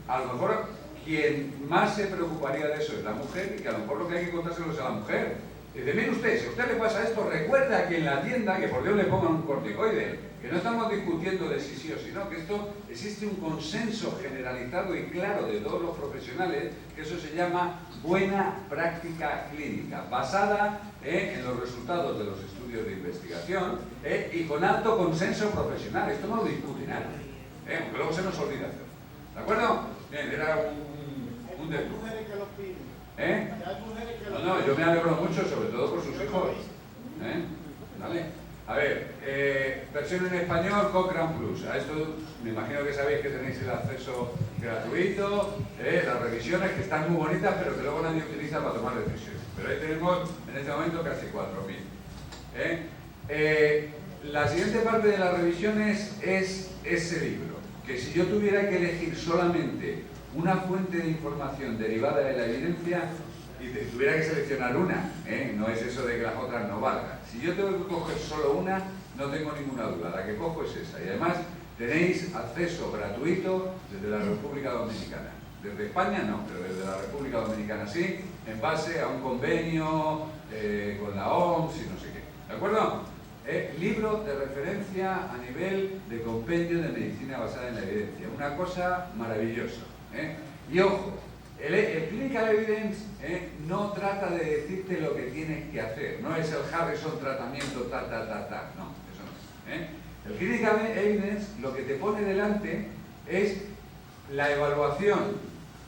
S3: a lo mejor quien más se preocuparía de eso es la mujer y que a lo mejor lo que hay que contárselo es a la mujer. Dice, mire usted, si a usted le pasa esto, recuerde aquí en la tienda que por Dios le pongan un corticoide, que no estamos discutiendo de si sí o si no, que esto existe un consenso generalizado y claro de todos los profesionales, que eso se llama buena práctica clínica, basada en los resultados de los estudios de investigación y con alto consenso profesional. Esto no lo discute nadie, aunque luego se nos olvida hacerlo. ¿De acuerdo? Bien, era un deslujo. No, yo me alegro mucho, sobre todo por sus hijos. ¿Vale? A ver, versión en español, Cochrane Plus. A esto me imagino que sabéis que tenéis el acceso gratuito, las revisiones que están muy bonitas, pero que luego nadie utiliza para tomar decisiones. Pero ahí tenemos en este momento casi 4.000. La siguiente parte de las revisiones es ese libro, que si yo tuviera que elegir solamente una fuente de información derivada de la evidencia y tuviera que seleccionar una, no es eso de que las otras no valgan. Si yo tengo que coger solo una, no tengo ninguna duda, la que cojo es esa. Y además tenéis acceso gratuito desde la República Dominicana. Desde España no, pero desde la República Dominicana sí, en base a un convenio con la OMS y no sé qué. ¿De acuerdo? Libro de referencia a nivel de compendio de medicina basada en la evidencia. Una cosa maravillosa. Y ojo, el Clinical Evidence no trata de decirte lo que tienes que hacer. No es el Harrison tratamiento, no, eso no es. El Clinical Evidence lo que te pone delante es la evaluación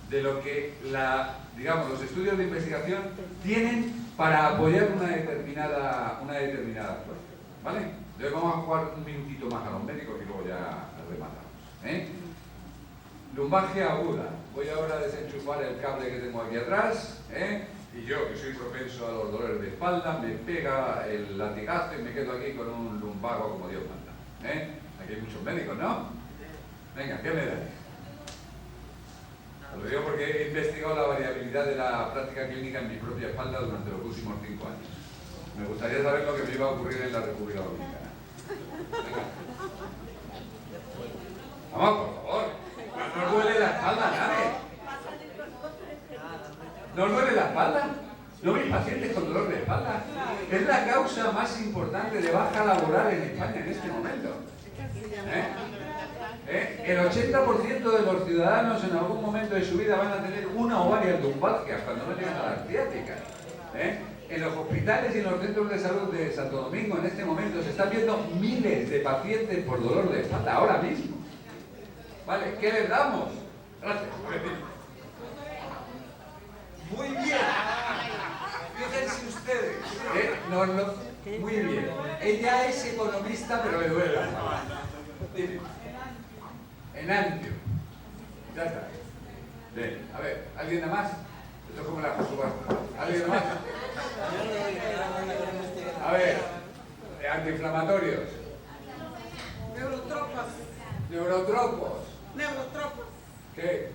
S3: de lo que los estudios de investigación tienen para apoyar una determinada actuación. ¿Vale? Entonces vamos a jugar un minutito más a los médicos y luego ya rematamos. Lumbalgia aguda. Voy ahora a desenchufar el cable que tengo aquí atrás, y yo, que soy propenso a los dolores de espalda, me pega el latigazo y me quedo aquí con un lumbago como Dios manda. Aquí hay muchos médicos, ¿no? Venga, ¿qué me dais? Os lo digo porque he investigado la variabilidad de la práctica clínica en mi propia espalda durante los últimos 5 años. Me gustaría saber lo que me iba a ocurrir en la República Dominicana. Venga. Vamos, por favor. ¿No os duele la espalda, nadie? ¿No os duele la espalda? ¿No veis pacientes con dolor de espalda? Es la causa más importante de baja laboral en España en este momento. El 80% de los ciudadanos en algún momento de su vida van a tener una o varias lumbalgias cuando no llegan a las ciáticas. En los hospitales y en los centros de salud de Santo Domingo en este momento se están viendo miles de pacientes por dolor de espalda ahora mismo. ¿Vale? ¿Qué les damos? Gracias. Muy bien. Fíjense ustedes. Muy bien. Ella es economista, pero le duele la espalda. Enantio. Ya está. Bien. A ver, ¿alguien nada más? Esto es como la subasta. ¿Alguien más? A ver, antiinflamatorios.
S4: Neurotropas.
S3: Neurotropos.
S4: Neurotropas.
S3: ¿Qué?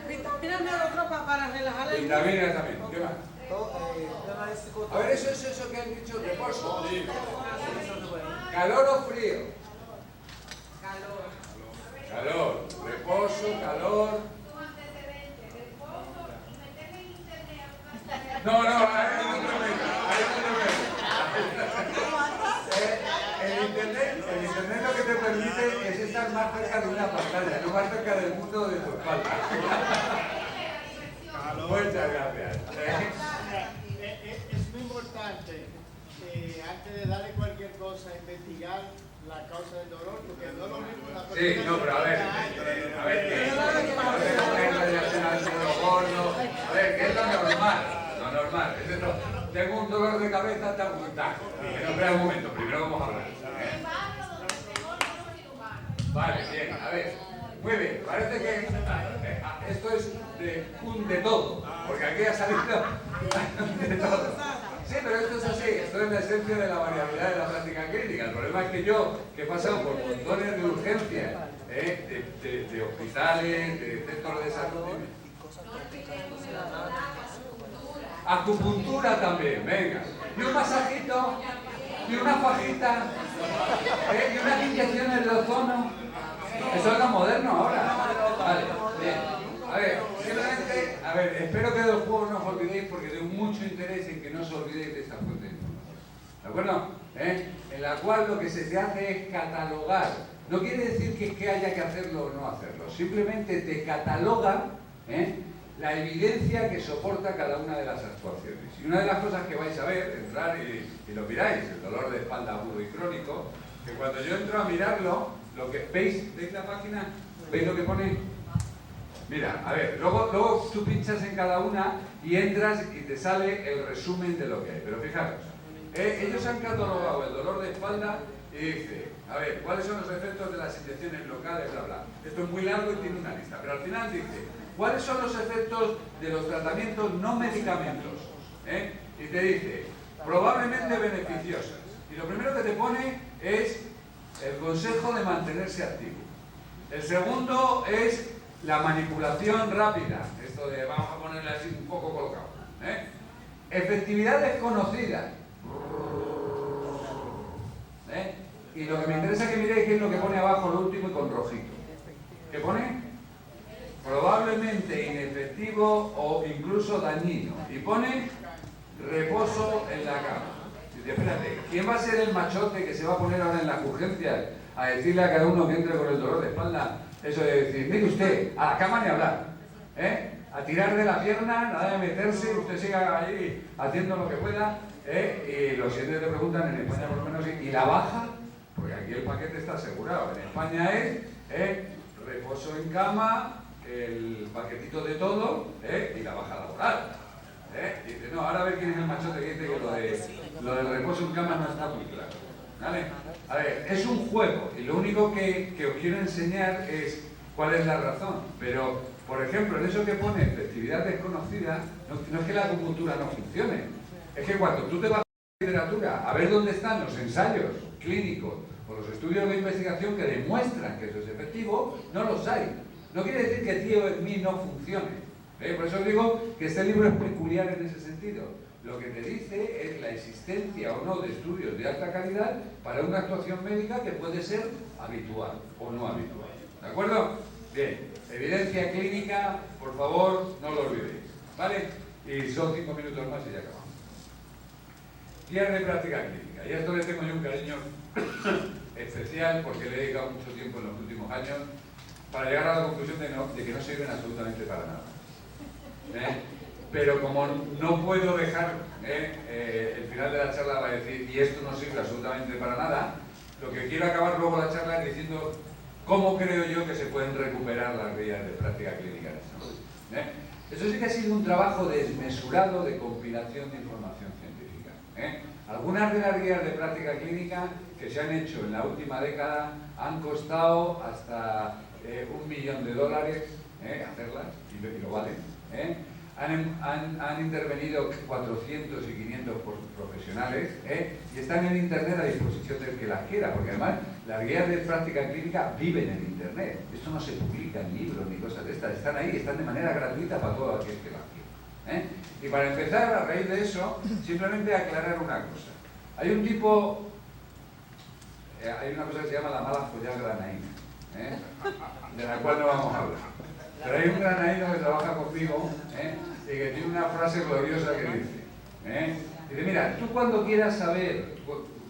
S4: Vitaminas neurotropas para relajar el...
S3: Vitaminas también. ¿Qué más? A ver, eso que han dicho, reposo. ¿Calor o frío? Calor. Reposo, calor. No, ahí no te metas. El internet lo que te permite es estar más cerca de una pantalla, no más cerca del mundo de tu espalda. Muchas gracias.
S5: Es muy importante antes de darle cualquier cosa, investigar la causa del dolor, porque el dolor es una cosa.
S3: Sí, no, pero a ver, ¿qué es lo normal? Lo normal, es eso. Tengo un dolor de cabeza, está muy tajo. Pero espera un momento, primero vamos a hablar. Vale, bien, a ver. Muy bien, parece que esto es de todo, porque aquí ha salido de todo. Sí, pero esto es así, esto es la esencia de la variabilidad de la práctica clínica. El problema es que yo, que he pasado por montones de urgencias, de hospitales, de centros de salud, acupuntura también, venga, y un masajito, y una fajita, y unas inyecciones de ozono. Eso es lo moderno ahora. Vale, bien. A ver, simplemente, espero que de los juegos no os olvidéis porque tengo mucho interés en que no os olvidéis de esta fuente de información. ¿De acuerdo? En la cual lo que se hace es catalogar. No quiere decir que haya que hacerlo o no hacerlo. Simplemente te cataloga la evidencia que soporta cada una de las actuaciones. Y una de las cosas que vais a ver, entrar y lo miráis, el dolor de espalda agudo y crónico, que cuando yo entro a mirarlo, lo que veis la página, ¿veis lo que pone? Mira, a ver, luego tú pinchas en cada una y entras y te sale el resumen de lo que hay. Pero fijaros, ellos han catalogado el dolor de espalda y dice, a ver, ¿cuáles son los efectos de las inyecciones locales, bla, bla? Esto es muy largo y tiene una lista, pero al final dice, ¿cuáles son los efectos de los tratamientos no medicamentos? Y te dice, probablemente beneficiosas. Y lo primero que te pone es el consejo de mantenerse activo. El segundo es la manipulación rápida. Esto de vamos a ponerle así un poco colocado. Efectividad desconocida. Y lo que me interesa que miréis es lo que pone abajo, lo último y con rojito. ¿Qué pone? Probablemente inefectivo o incluso dañino. Y pone reposo en la cama. Dice, espérate, ¿quién va a ser el machote que se va a poner ahora en las urgencias a decirle a cada uno que entre con el dolor de espalda? Eso de decir, mire usted, a la cama ni hablar, a tirar de la pierna, nada de meterse, usted siga ahí haciendo lo que pueda, y los siguientes te preguntan, en España por lo menos, ¿y la baja? Porque aquí el paquete está asegurado. En España es reposo en cama, el paquetito de todo, y la baja laboral. Y dice, no, ahora a ver quién es el machote que dice que lo del reposo en cama no está muy claro. ¿Vale? A ver, es un juego y lo único que os quiero enseñar es cuál es la razón. Pero, por ejemplo, en eso que pone efectividad desconocida, no es que la acupuntura no funcione. Es que cuando tú te vas a la literatura a ver dónde están los ensayos clínicos o los estudios de investigación que demuestran que eso es efectivo, no los hay. No quiere decir que tío en mí no funcione. Por eso os digo que este libro es peculiar en ese sentido. Lo que te dice es la existencia o no de estudios de alta calidad para una actuación médica que puede ser habitual o no habitual. ¿De acuerdo? Bien, evidencia clínica, por favor, no lo olvidéis. ¿Vale? Y son 5 minutos más y ya acabamos. Guías de práctica clínica. Y a esto le tengo yo un cariño especial porque le he dedicado mucho tiempo en los últimos años para llegar a la conclusión de que no sirven absolutamente para nada. Pero como no puedo dejar el final de la charla para decir y esto no sirve absolutamente para nada, lo que quiero acabar luego la charla es diciendo cómo creo yo que se pueden recuperar las guías de práctica clínica de salud. Eso sí que ha sido un trabajo desmesurado de compilación de información científica. Algunas de las guías de práctica clínica que se han hecho en la última década han costado hasta $1 millón hacerlas, y lo valen. Han intervenido 400 y 500 profesionales y están en Internet a disposición del que las quiera, porque además las guías de práctica clínica viven en Internet. Esto no se publica en libros ni cosas de estas, están ahí, están de manera gratuita para todo aquel que las quiera. Y para empezar, a raíz de eso, simplemente aclarar una cosa. Hay un tipo, hay una cosa que se llama la mala follada granaína, de la cual no vamos a hablar. Pero hay un granaíno que trabaja conmigo y que tiene una frase gloriosa que dice, mira, tú cuando quieras saber,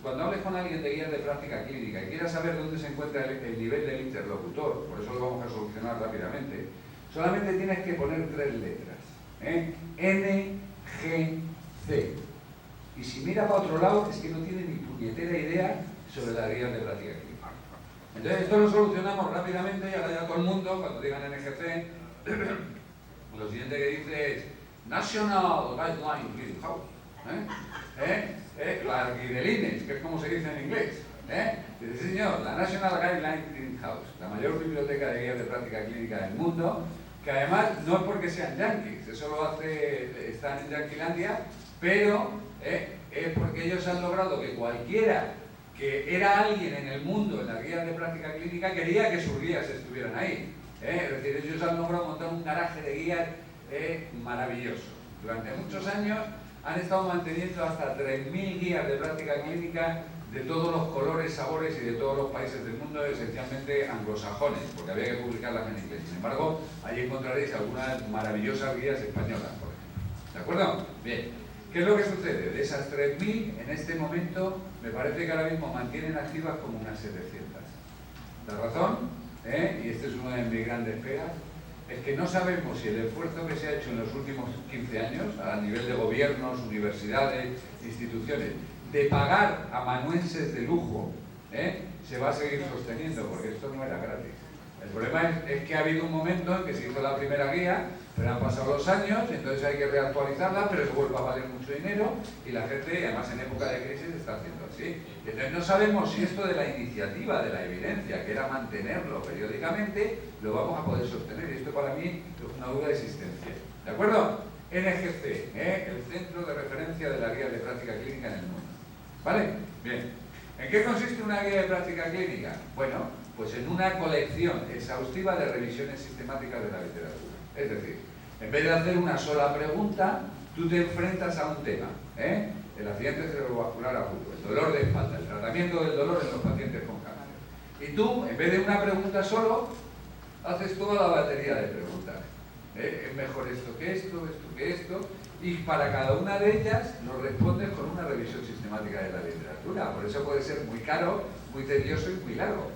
S3: cuando hables con alguien de guías de práctica clínica y quieras saber dónde se encuentra el nivel del interlocutor, por eso lo vamos a solucionar rápidamente, solamente tienes que poner 3 letras, N, G, C. Y si mira para otro lado es que no tiene ni puñetera idea sobre las guías de práctica clínica. Entonces esto lo solucionamos rápidamente y ahora ya todo el mundo, cuando digan NGC, lo siguiente que dice es National Guideline Clearing House. Las guidelines, que es como se dice en inglés. Dice, sí, señor, la National Guideline Clearing House, la mayor biblioteca de guías de práctica clínica del mundo, que además no es porque sean yanquis, eso lo hace, están en Yanquilandia, pero es porque ellos han logrado que cualquiera que era alguien en el mundo en las guías de práctica clínica quería que sus guías estuvieran ahí. Es decir, ellos han logrado montar un garaje de guías maravilloso. Durante muchos años han estado manteniendo hasta 3.000 guías de práctica clínica de todos los colores, sabores y de todos los países del mundo, esencialmente anglosajones, porque había que publicarlas en inglés. Sin embargo, ahí encontraréis algunas maravillosas guías españolas, por ejemplo. ¿De acuerdo? Bien. ¿Qué es lo que sucede? De esas 3.000, en este momento, me parece que ahora mismo mantienen activas como unas 700. La razón, y este es una de mis grandes pegas, es que no sabemos si el esfuerzo que se ha hecho en los últimos 15 años, a nivel de gobiernos, universidades, instituciones, de pagar a amanuenses de lujo, se va a seguir sosteniendo, porque esto no era gratis. El problema es que ha habido un momento en que se hizo la primera guía, pero han pasado los años, entonces hay que reactualizarla, pero eso vuelve a valer mucho dinero y la gente, además en época de crisis, está haciendo así. Entonces no sabemos si esto de la iniciativa, de la evidencia, que era mantenerlo periódicamente, lo vamos a poder sostener. Y esto para mí es una duda existencial. ¿De acuerdo? NGC, el Centro de Referencia de la Guía de Práctica Clínica en el mundo. ¿Vale? Bien. ¿En qué consiste una guía de práctica clínica? Bueno, pues en una colección exhaustiva de revisiones sistemáticas de la literatura. Es decir, en vez de hacer una sola pregunta, tú te enfrentas a un tema, el accidente cerebrovascular agudo, el dolor de espalda, el tratamiento del dolor en los pacientes con cáncer. Y tú, en vez de una pregunta solo, haces toda la batería de preguntas. Es mejor esto que esto que esto, y para cada una de ellas lo respondes con una revisión sistemática de la literatura. Por eso puede ser muy caro, muy tedioso y muy largo.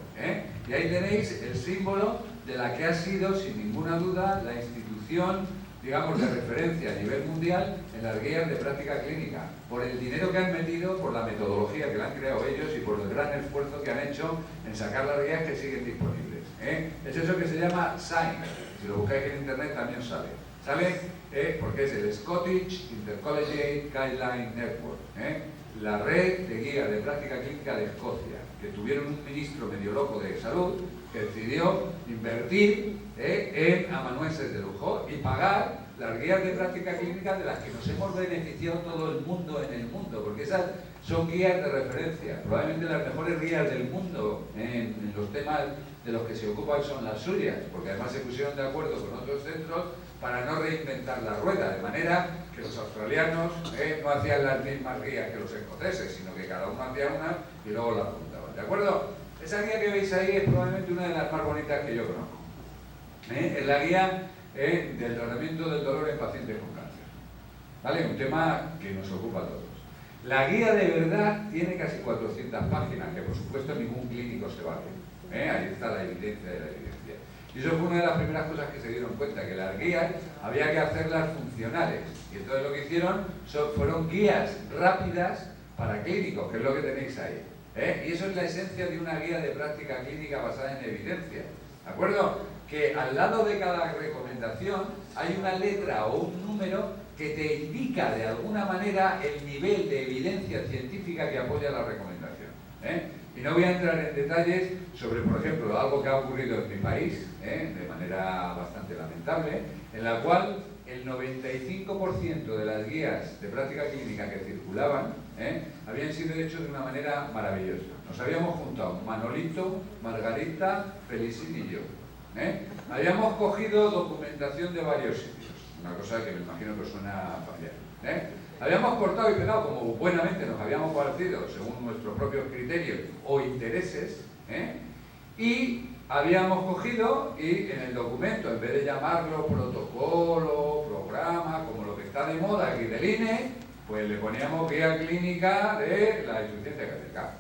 S3: Y ahí tenéis el símbolo de la que ha sido, sin ninguna duda, la institución, digamos, de referencia a nivel mundial en las guías de práctica clínica, por el dinero que han metido, por la metodología que la han creado ellos y por el gran esfuerzo que han hecho en sacar las guías que siguen disponibles. Es eso que se llama SIGN. Si lo buscáis en internet también sale. Sale porque es el Scottish Intercollegiate Guideline Network, la red de guías de práctica clínica de Escocia, que tuvieron un ministro medio loco de salud que decidió invertir en amanuenses de lujo y pagar las guías de práctica clínica de las que nos hemos beneficiado todo el mundo en el mundo, porque esas son guías de referencia, probablemente las mejores guías del mundo en los temas de los que se ocupan son las suyas, porque además se pusieron de acuerdo con otros centros para no reinventar la rueda, de manera que los australianos no hacían las mismas guías que los escoceses, sino que cada uno hacía una y luego la apuntaban. ¿De acuerdo? Esa guía que veis ahí es probablemente una de las más bonitas que yo conozco. Es la guía del tratamiento del dolor en pacientes con cáncer. ¿vale? Un tema que nos ocupa a todos. La guía de verdad tiene casi 400 páginas, que por supuesto ningún clínico se vale. Ahí está la evidencia de la evidencia. Y eso fue una de las primeras cosas que se dieron cuenta, que las guías había que hacerlas funcionales. Y entonces lo que hicieron fueron guías rápidas para clínicos, que es lo que tenéis ahí. Y eso es la esencia de una guía de práctica clínica basada en evidencia. ¿De acuerdo? Que al lado de cada recomendación hay una letra o un número que te indica de alguna manera el nivel de evidencia científica que apoya la recomendación. Y no voy a entrar en detalles sobre, por ejemplo, algo que ha ocurrido en mi país, de manera bastante lamentable, en la cual el 95% de las guías de práctica clínica que circulaban habían sido hechos de una manera maravillosa. Nos habíamos juntado Manolito, Margarita, Felicín y yo. Habíamos cogido documentación de varios sitios, una cosa que me imagino que suena familiar. Habíamos cortado y pegado como buenamente nos habíamos parecido según nuestros propios criterios o intereses, y habíamos cogido y en el documento, en vez de llamarlo protocolo, programa, como lo que está de moda aquí del INE, pues le poníamos guía clínica de la insuficiencia cardíaca,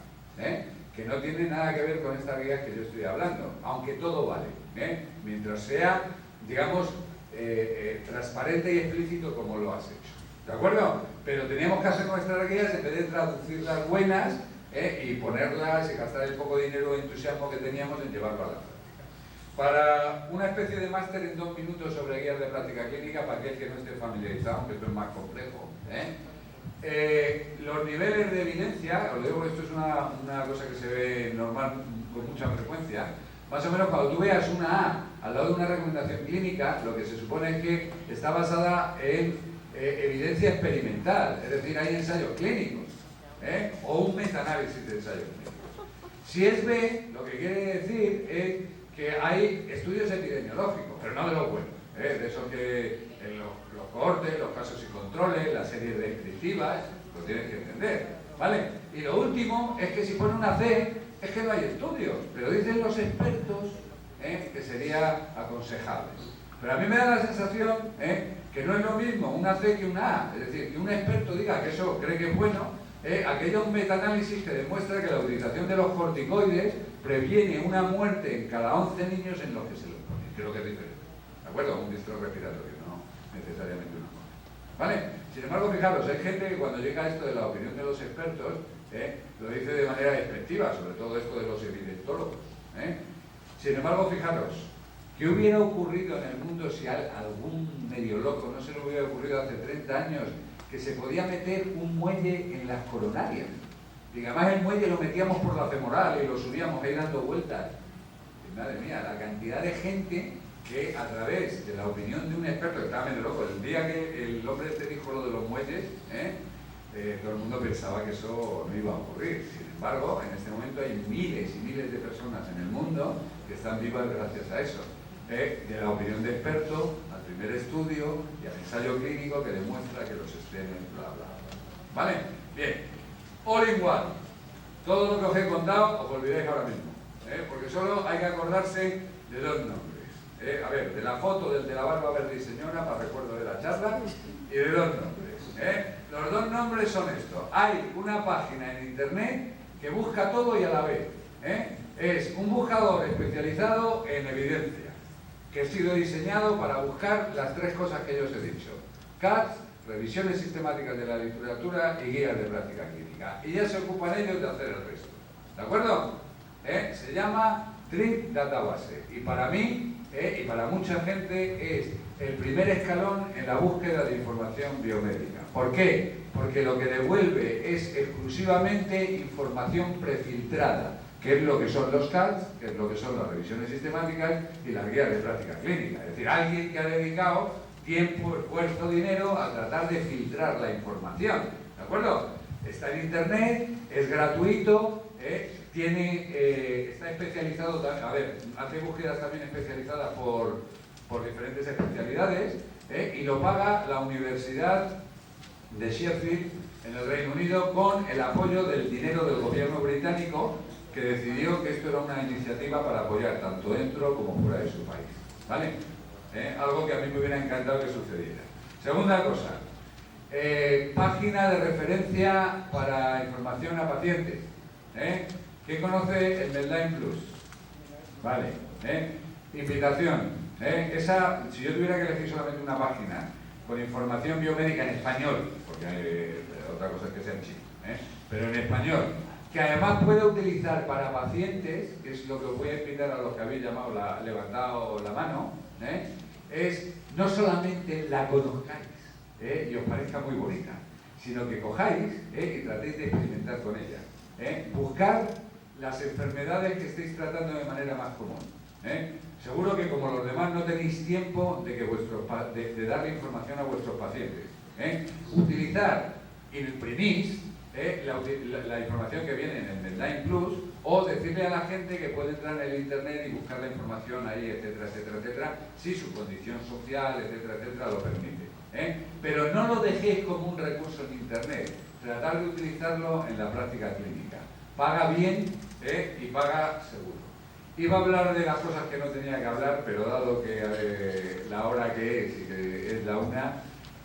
S3: que no tiene nada que ver con estas guías que yo estoy hablando, aunque todo vale, mientras sea, digamos, transparente y explícito como lo has hecho. ¿De acuerdo? Pero teníamos que hacer nuestras guías en vez de traducirlas buenas y ponerlas y gastar el poco dinero o entusiasmo que teníamos en llevarlo a la práctica. Para una especie de máster en 2 minutos sobre guías de práctica clínica, para aquel que no esté familiarizado, aunque esto es más complejo, los niveles de evidencia, os digo, esto es una cosa que se ve normal con mucha frecuencia. Más o menos cuando tú veas una A al lado de una recomendación clínica, lo que se supone es que está basada en evidencia experimental, es decir, hay ensayos clínicos, o un metaanálisis de ensayos clínicos. Si es B, lo que quiere decir es que hay estudios epidemiológicos, pero no de los buenos, de esos que en los cohortes, los casos y controles, las series descriptivas, lo tienes que entender, ¿vale? Y lo último es que si pone una C, es que no hay estudios, pero dicen los expertos que sería aconsejable. Pero a mí me da la sensación que no es lo mismo una C que una A, es decir, que un experto diga que eso cree que es bueno, aquello es un metaanálisis que demuestra que la utilización de los corticoides previene una muerte en cada 11 niños en los que se los pone. Creo que es diferente, ¿de acuerdo? Un distrés respiratorio, no necesariamente una muerte, ¿vale? Sin embargo, fijaros, hay gente que cuando llega a esto de la opinión de los expertos, lo dice de manera despectiva, sobre todo esto de los evidentólogos. Sin embargo, fijaros, ¿qué hubiera ocurrido en el mundo si algún medio loco no se le hubiera ocurrido hace 30 años que se podía meter un muelle en las coronarias? Y además el muelle lo metíamos por la femoral y lo subíamos ahí dando vueltas. Y madre mía, la cantidad de gente que a través de la opinión de un experto, que estaba medio loco, el día que el hombre este dijo lo de los muelles, todo el mundo pensaba que eso no iba a ocurrir. Sin embargo, en este momento hay miles y miles de personas en el mundo que están vivas gracias a eso. De la opinión de experto, al primer estudio y al ensayo clínico que demuestra que los extremos, bla, bla, bla. ¿Vale? Bien. All in one. Todo lo que os he contado os olvidáis ahora mismo. Porque solo hay que acordarse de 2 nombres. A ver, de la foto del de la barba verde y señora, para recuerdo de la charla, y de 2 nombres. Los 2 nombres son estos. Hay una página en internet que busca todo y a la vez. Es un buscador especializado en evidencia, que ha sido diseñado para buscar las 3 cosas que yo os he dicho: CATS, revisiones sistemáticas de la literatura y guías de práctica clínica. Y ya se ocupan ellos de hacer el resto. ¿De acuerdo? Se llama TRIP Database. Y para mí, y para mucha gente, es el primer escalón en la búsqueda de información biomédica. ¿Por qué? Porque lo que devuelve es exclusivamente información prefiltrada, que es lo que son los CATs, que es lo que son las revisiones sistemáticas y las guías de práctica clínica. Es decir, alguien que ha dedicado tiempo, esfuerzo, dinero a tratar de filtrar la información. ¿De acuerdo? Está en internet, es gratuito, está especializado, a ver, hace búsquedas también especializadas por diferentes especialidades, y lo paga la Universidad de Sheffield en el Reino Unido con el apoyo del dinero del gobierno británico, que decidió que esto era una iniciativa para apoyar tanto dentro como fuera de su país. ¿Vale? Algo que a mí me hubiera encantado que sucediera. Segunda cosa, página de referencia para información a pacientes. ¿Quién conoce el Medline Plus? Vale. Invitación. Esa, si yo tuviera que elegir solamente una página con información biomédica en español, porque otra cosa es que sea en chino, pero en español, que además pueda utilizar para pacientes, que es lo que os voy a invitar a los que habéis levantado la mano, es no solamente la conozcáis y os parezca muy bonita, sino que cojáis y tratéis de experimentar con ella. Buscar las enfermedades que estéis tratando de manera más común. Seguro que como los demás no tenéis tiempo de darle información a vuestros pacientes. Utilizar, imprimís la información que viene en el Medline Plus, o decirle a la gente que puede entrar en el internet y buscar la información ahí, etcétera, etcétera, etcétera, si su condición social, etcétera, etcétera, lo permite. Pero no lo dejéis como un recurso en internet, tratar de utilizarlo en la práctica clínica. Paga bien y paga seguro. Iba a hablar de las cosas que no tenía que hablar, pero dado que la hora que es y que es la 1,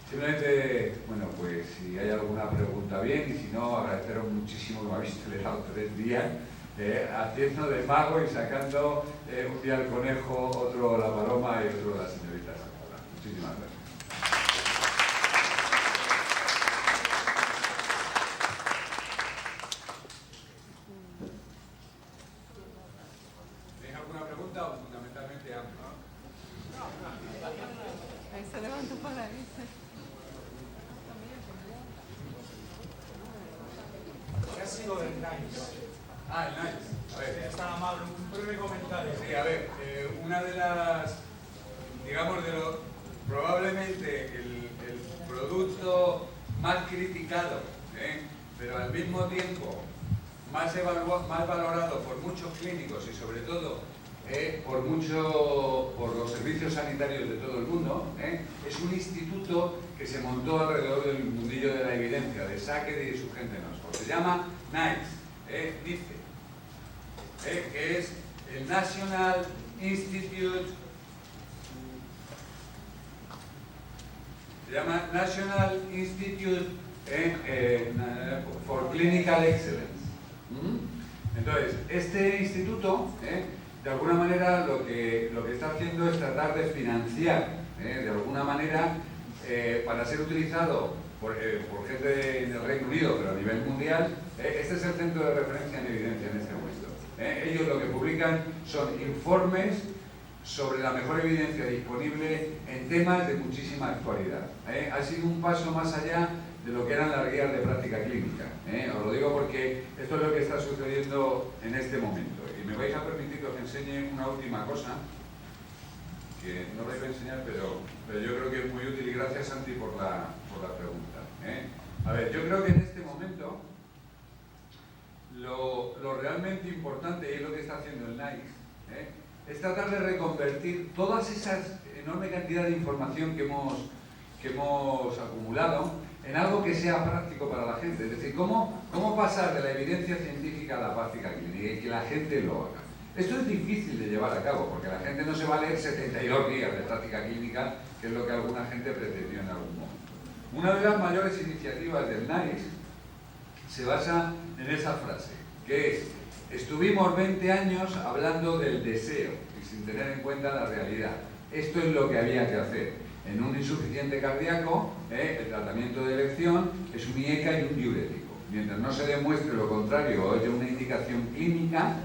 S3: simplemente, bueno, pues si hay alguna pregunta bien, y si no, agradeceros muchísimo que me habéis celebrado 3 días, haciendo de mago y sacando un día el conejo, otro la paloma y otro la señorita Sacada. Muchísimas gracias. ¿Tenéis alguna pregunta o fundamentalmente algo?
S4: Ahí se levantó para irse.
S6: ¿Qué ha sido del NICE?
S3: El NICE. A ver.
S6: Es tan amable, un breve comentario.
S3: Sí, a ver, una de las, digamos, probablemente el producto más criticado, pero al mismo tiempo más valorado por muchos clínicos y sobre todo por los servicios sanitarios de todo el mundo, es un instituto que se montó alrededor del mundillo de la evidencia, de Sackett y de su gente en Oxford. Se llama NICE, que es el National Institute, se llama National Institute for Clinical Excellence. Entonces, este instituto, de alguna manera, lo que está haciendo es tratar de financiar, de alguna manera, para ser utilizado por gente en el Reino Unido, pero a nivel mundial. Este es el centro de referencia en evidencia en este momento. Ellos lo que publican son informes sobre la mejor evidencia disponible en temas de muchísima actualidad. Ha sido un paso más allá de lo que eran las guías de práctica clínica. Os lo digo porque esto es lo que está sucediendo en este momento. Y me vais a permitir que os enseñe una última cosa, que no os voy a enseñar, pero yo creo que es muy útil, y gracias, Santi, por la pregunta. A ver, yo creo que en este momento lo realmente importante, y es lo que está haciendo el NICE, es tratar de reconvertir toda esa enorme cantidad de información que hemos acumulado en algo que sea práctico para la gente. Es decir, cómo pasar de la evidencia científica a la práctica clínica y que la gente lo haga. Esto es difícil de llevar a cabo, porque la gente no se va a leer 72 días de práctica clínica, que es lo que alguna gente pretendió en algún momento. Una de las mayores iniciativas del NICE se basa en esa frase, que es: estuvimos 20 años hablando del deseo y sin tener en cuenta la realidad. Esto es lo que había que hacer. En un insuficiente cardíaco, el tratamiento de elección es un IECA y un diurético. Mientras no se demuestre lo contrario o haya una indicación clínica,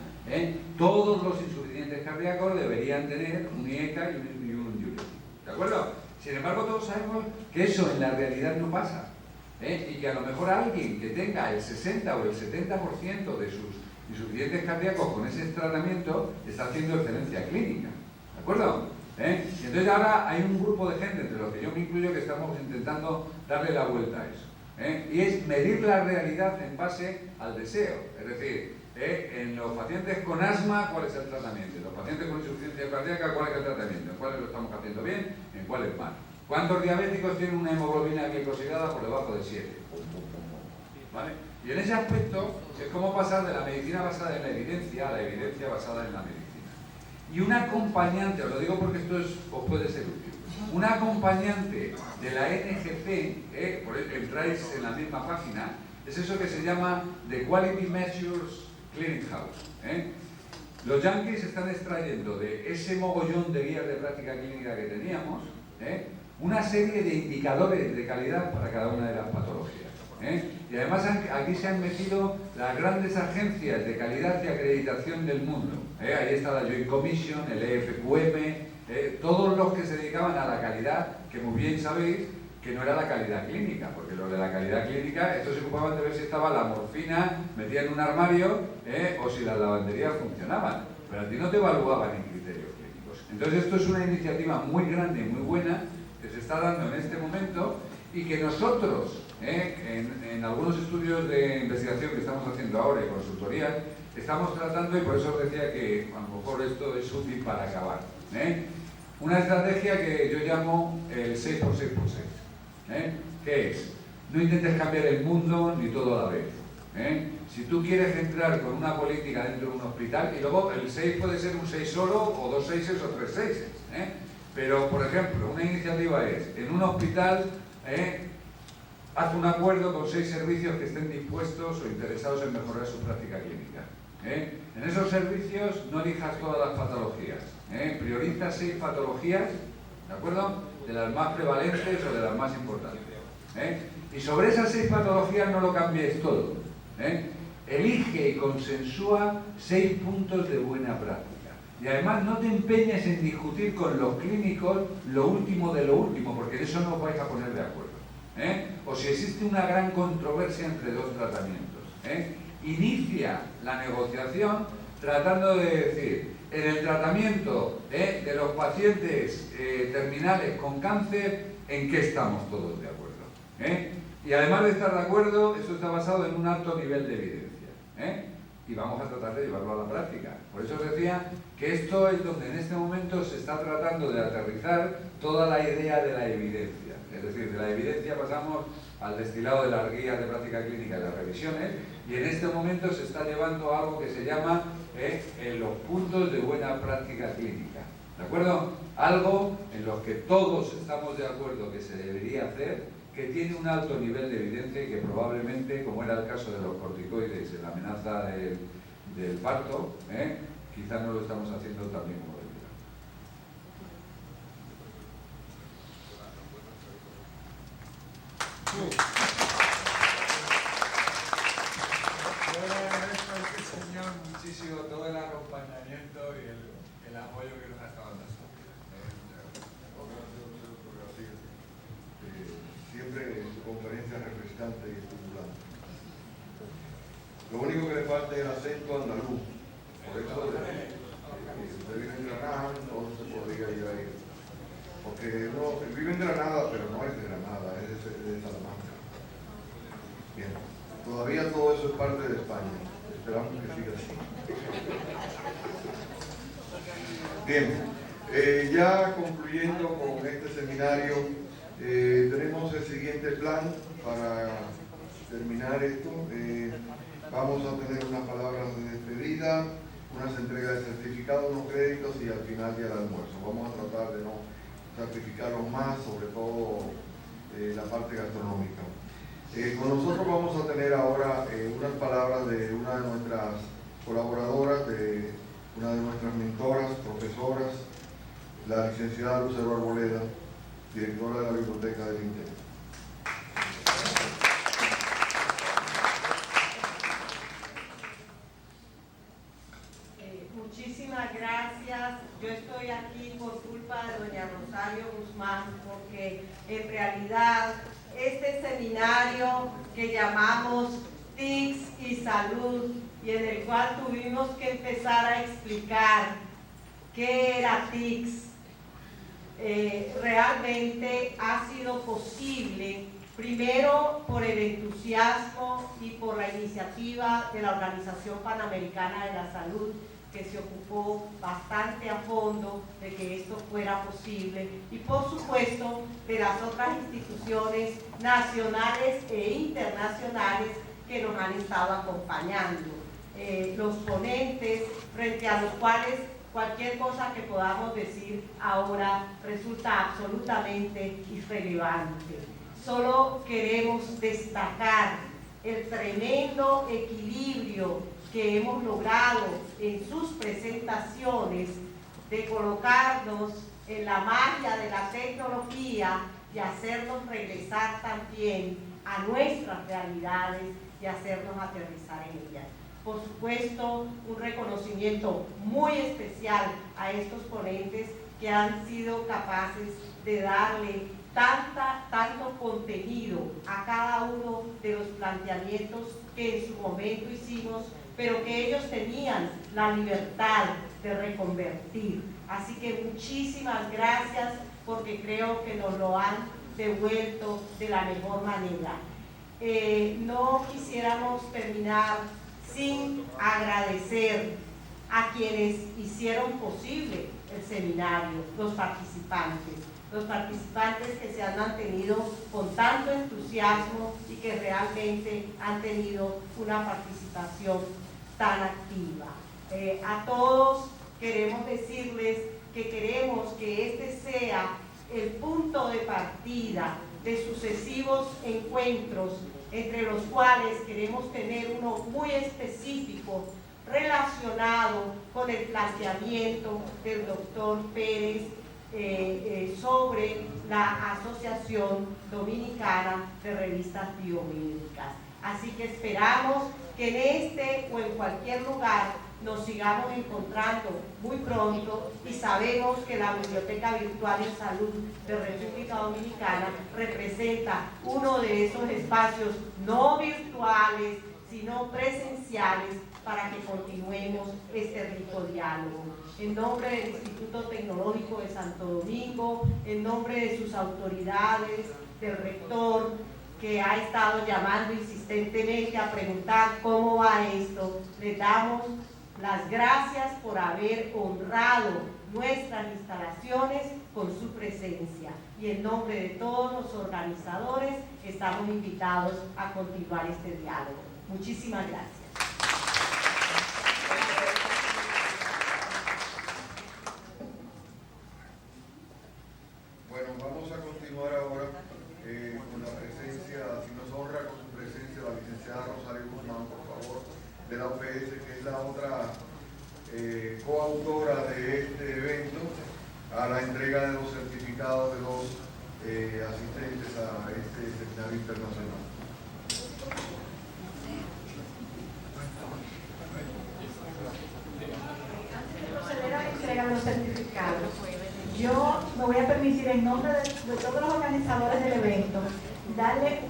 S3: todos los insuficientes cardíacos deberían tener un IECA y un diurético. ¿De acuerdo? Sin embargo, todos sabemos que eso en la realidad no pasa. Y que a lo mejor alguien que tenga el 60 o el 70% de sus insuficientes cardíacos con ese tratamiento está haciendo excelencia clínica. ¿De acuerdo? Y entonces ahora hay un grupo de gente, entre los que yo me incluyo, que estamos intentando darle la vuelta a eso. Y es medir la realidad en base al deseo. Es decir, en los pacientes con asma, ¿cuál es el tratamiento? En los pacientes con insuficiencia cardíaca, ¿cuál es el tratamiento? ¿En cuáles lo estamos haciendo bien? ¿En cuáles mal? ¿Cuántos diabéticos tienen una hemoglobina glicosilada por debajo de 7? ¿Vale? Y en ese aspecto es como pasar de la medicina basada en la evidencia a la evidencia basada en la medicina. Y un acompañante, os lo digo porque esto os puede ser útil, una acompañante de la NGC, por eso entráis en la misma página, es eso que se llama The Quality Measures Clearinghouse. Los yankees están extrayendo de ese mogollón de guías de práctica clínica que teníamos, una serie de indicadores de calidad para cada una de las patologías. Y además aquí se han metido las grandes agencias de calidad y acreditación del mundo. Ahí está la Joint Commission, el EFQM, todos los que se dedicaban a la calidad, que muy bien sabéis que no era la calidad clínica, porque los de la calidad clínica, estos se ocupaban de ver si estaba la morfina metida en un armario o si las lavanderías funcionaban, pero a ti no te evaluaban en criterios clínicos. Entonces esto es una iniciativa muy grande y muy buena que se está dando en este momento y que nosotros, en algunos estudios de investigación que estamos haciendo ahora y consultorías, estamos tratando, y por eso os decía que a lo mejor esto es útil para acabar. Una estrategia que yo llamo el 6x6x6. ¿Qué es? No intentes cambiar el mundo ni todo a la vez. Si tú quieres entrar con una política dentro de un hospital, y luego el 6 puede ser un 6 solo, o 2 6 o 3 6. Pero, por ejemplo, una iniciativa es, en un hospital, haz un acuerdo con 6 servicios que estén dispuestos o interesados en mejorar su práctica clínica. En esos servicios no elijas todas las patologías. Prioriza 6 patologías, ¿de acuerdo? De las más prevalentes o de las más importantes. Y sobre esas 6 patologías no lo cambies todo. Elige y consensúa 6 puntos de buena práctica. Y además no te empeñes en discutir con los clínicos lo último de lo último, porque en eso no os vais a poner de acuerdo. O si existe una gran controversia entre 2 tratamientos. Inicia la negociación tratando de decir, en el tratamiento de los pacientes terminales con cáncer, ¿en qué estamos todos de acuerdo? Y además de estar de acuerdo, esto está basado en un alto nivel de evidencia. Y vamos a tratar de llevarlo a la práctica. Por eso os decía que esto es donde en este momento se está tratando de aterrizar toda la idea de la evidencia. Es decir, de la evidencia pasamos al destilado de las guías de práctica clínica y las revisiones, y en este momento se está llevando a algo que se llama los puntos de buena práctica clínica. ¿De acuerdo? Algo en lo que todos estamos de acuerdo que se debería hacer, que tiene un alto nivel de evidencia y que probablemente, como era el caso de los corticoides en la amenaza del parto, quizás no lo estamos haciendo tan bien como debería.
S6: Yo le agradezco a este señor muchísimo todo el acompañamiento y el apoyo que nos ha estado dando.
S1: Siempre en su conferencia refrescante y estimulante. Lo único que le falta es el acento andaluz. Por eso, si usted vive en Granada, entonces podría ir ahí. Porque no, él vive en Granada, pero no es de Granada, es de Salamanca. Bien, todavía todo eso es parte de España. Esperamos que siga así. Bien, ya concluyendo con este seminario, tenemos el siguiente plan para terminar esto. Vamos a tener unas palabras de despedida, unas entregas de certificados, unos créditos y al final ya el almuerzo. Vamos a tratar de no sacrificarlos más, sobre todo la parte gastronómica. Con nosotros vamos a tener ahora unas palabras de una de nuestras colaboradoras, de una de nuestras mentoras, profesoras, la licenciada Lucero Arboleda, directora de la Biblioteca del INTEC.
S4: Muchísimas gracias. Yo estoy aquí por culpa de doña Rosario Guzmán, porque en realidad este seminario que llamamos TICS y Salud, y en el cual tuvimos que empezar a explicar qué era TICS, realmente ha sido posible primero por el entusiasmo y por la iniciativa de la Organización Panamericana de la Salud, que se ocupó bastante a fondo de que esto fuera posible, y por supuesto de las otras instituciones nacionales e internacionales que nos han estado acompañando. Los ponentes, frente a los cuales cualquier cosa que podamos decir ahora resulta absolutamente irrelevante. Solo queremos destacar el tremendo equilibrio que hemos logrado en sus presentaciones de colocarnos en la magia de la tecnología y hacernos regresar también a nuestras realidades y hacernos aterrizar en ellas. Por supuesto, un reconocimiento muy especial a estos ponentes que han sido capaces de darle tanto contenido a cada uno de los planteamientos que en su momento hicimos, pero que ellos tenían la libertad de reconvertir. Así que muchísimas gracias, porque creo que nos lo han devuelto de la mejor manera. No quisiéramos terminar sin agradecer a quienes hicieron posible el seminario, los participantes que se han mantenido con tanto entusiasmo y que realmente han tenido una participación tan activa. A todos queremos decirles que queremos que este sea el punto de partida de sucesivos encuentros, entre los cuales queremos tener uno muy específico relacionado con el planteamiento del doctor Pérez sobre la Asociación Dominicana de Revistas Biomédicas. Así que esperamos que en este o en cualquier lugar nos sigamos encontrando muy pronto, y sabemos que la Biblioteca Virtual en Salud de República Dominicana representa uno de esos espacios no virtuales, sino presenciales, para que continuemos este rico diálogo. En nombre del Instituto Tecnológico de Santo Domingo, en nombre de sus autoridades, del rector, que ha estado llamando insistentemente a preguntar cómo va esto, les damos las gracias por haber honrado nuestras instalaciones con su presencia. Y en nombre de todos los organizadores, estamos invitados a continuar este diálogo. Muchísimas gracias.
S1: Bueno, vamos a continuar ahora con la presencia, si nos honra con su presencia, la licenciada Rosario Guzmán, por favor, de la UPS, que es la otra coautora de este evento, a la entrega de los certificados de los asistentes a este seminario internacional.
S7: Antes de proceder a la entrega de los certificados, yo me voy a permitir, en nombre de todos los organizadores del evento, darle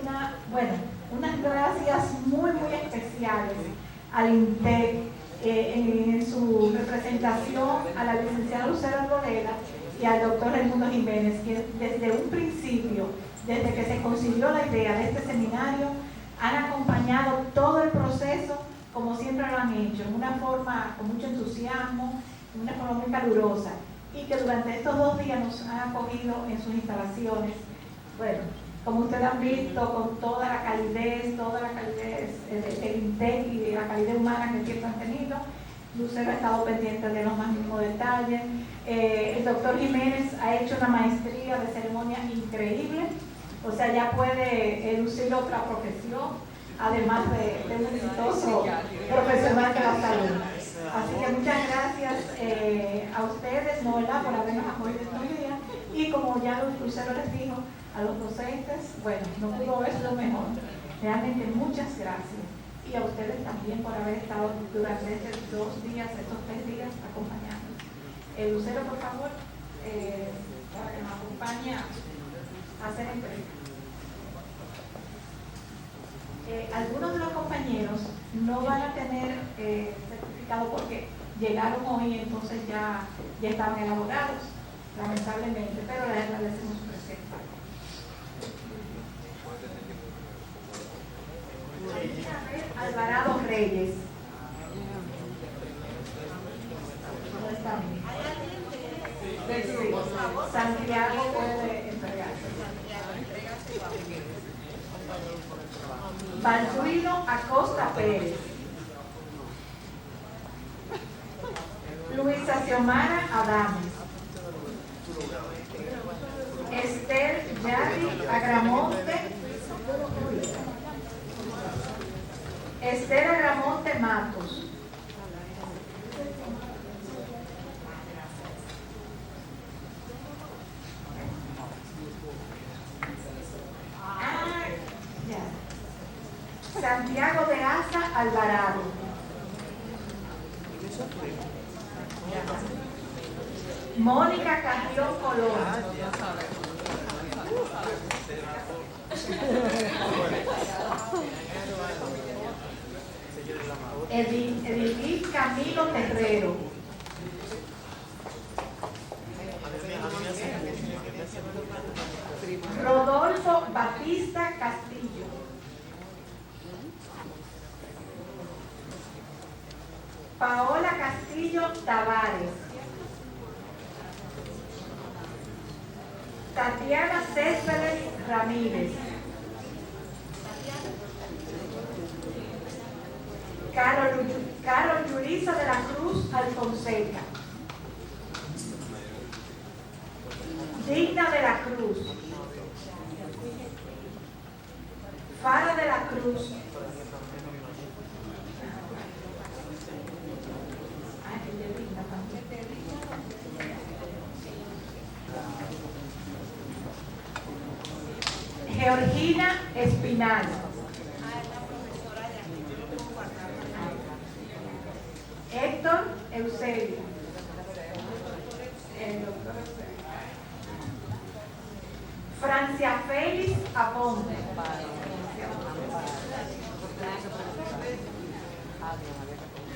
S7: unas gracias muy especiales al INTEC, en su representación a la licenciada Lucero Rodela y al doctor Raimundo Jiménez, que desde un principio, desde que se concibió la idea de este seminario, han acompañado todo el proceso como siempre lo han hecho, en una forma con mucho entusiasmo, en una forma muy calurosa, y que durante estos 2 días nos han acogido en sus instalaciones. Bueno, como ustedes han visto, con toda la calidez del INTEC y de la calidez humana que siempre han tenido. Lucero ha estado pendiente de los más mínimos detalles. El doctor Jiménez ha hecho una maestría de ceremonia increíble, o sea, ya puede lucir otra profesión, además de un exitoso profesional de la salud. Así que muchas gracias a ustedes, ¿no, verdad?, por habernos acogido estos días. Y como ya Lucero les dijo, a los docentes, bueno, no pudo ver lo mejor. Realmente muchas gracias. Y a ustedes también por haber estado durante estos 3 días acompañándonos. Lucero, por favor, para que nos acompañe a hacer entrega. Algunos de los compañeros no van a tener certificado porque llegaron hoy, entonces ya estaban elaborados, lamentablemente, pero les agradecemos su presencia. Alvarado Reyes. ¿Dónde está? Sí, Santiago puede entregarse. Balduino Acosta Pérez. Luisa Xiomara Adames, Esther Yari Agramonte, Esther Agramonte Matos, Santiago de Asa Alvarado, Mónica Carrión Colón, Edith Camilo Terrero, Rodolfo Batista Castillo, Paola Castillo Tavares, Tatiana Céspedes Ramírez, Carol Yulisa de la Cruz Alfonseca, Digna de la Cruz, Fara de la Cruz, Georgina Espinal, Héctor Eusebio, Francia Félix Aponte,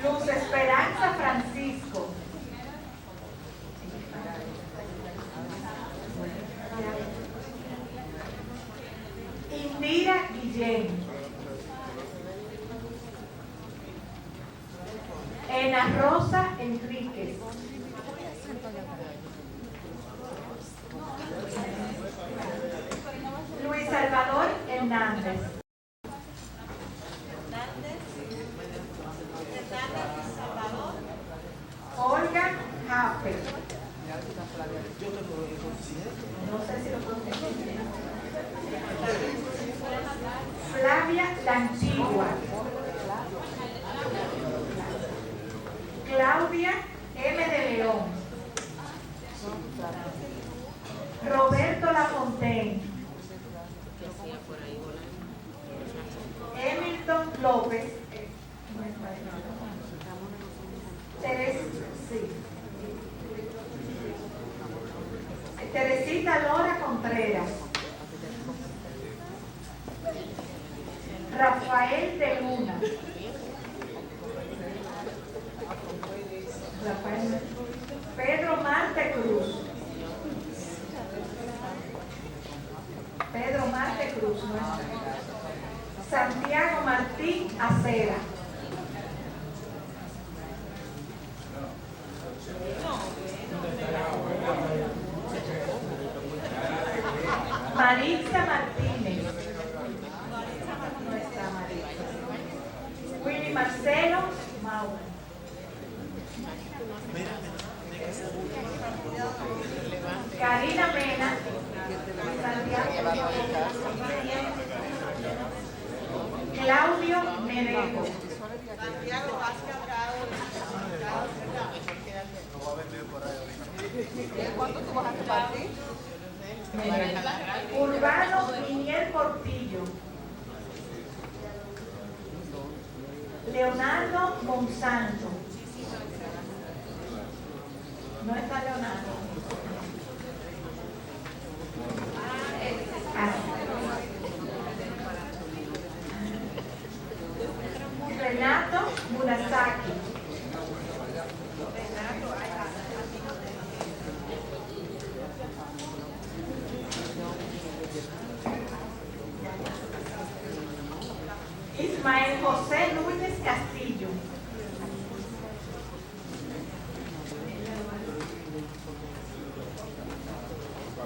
S7: Luz Esperanza Francisco, Indira Guillén, Ena Rosa Enríquez, Luis Salvador Hernández, Olga Jape, no sé si lo pronuncié bien, Flavia Lanchigua, Claudia M. de León, Roberto Lafontaine, Hamilton López, Teresita Lora Contreras, Rafael de Luna, Pedro Marte Cruz, no está. Santiago Martín Acera, Maritza Martínez, no está Maritza. Willy Marcelo Mauro, Karina Mena, Santiago, Claudio Merejo,
S4: Santiago Vázquez
S8: ¿Cuánto tú vas a repartir?
S7: Urbano Minier Portillo, Leonardo Monsanto, no está Leonardo, Renato Murasaki, Ismael José Núñez Castillo,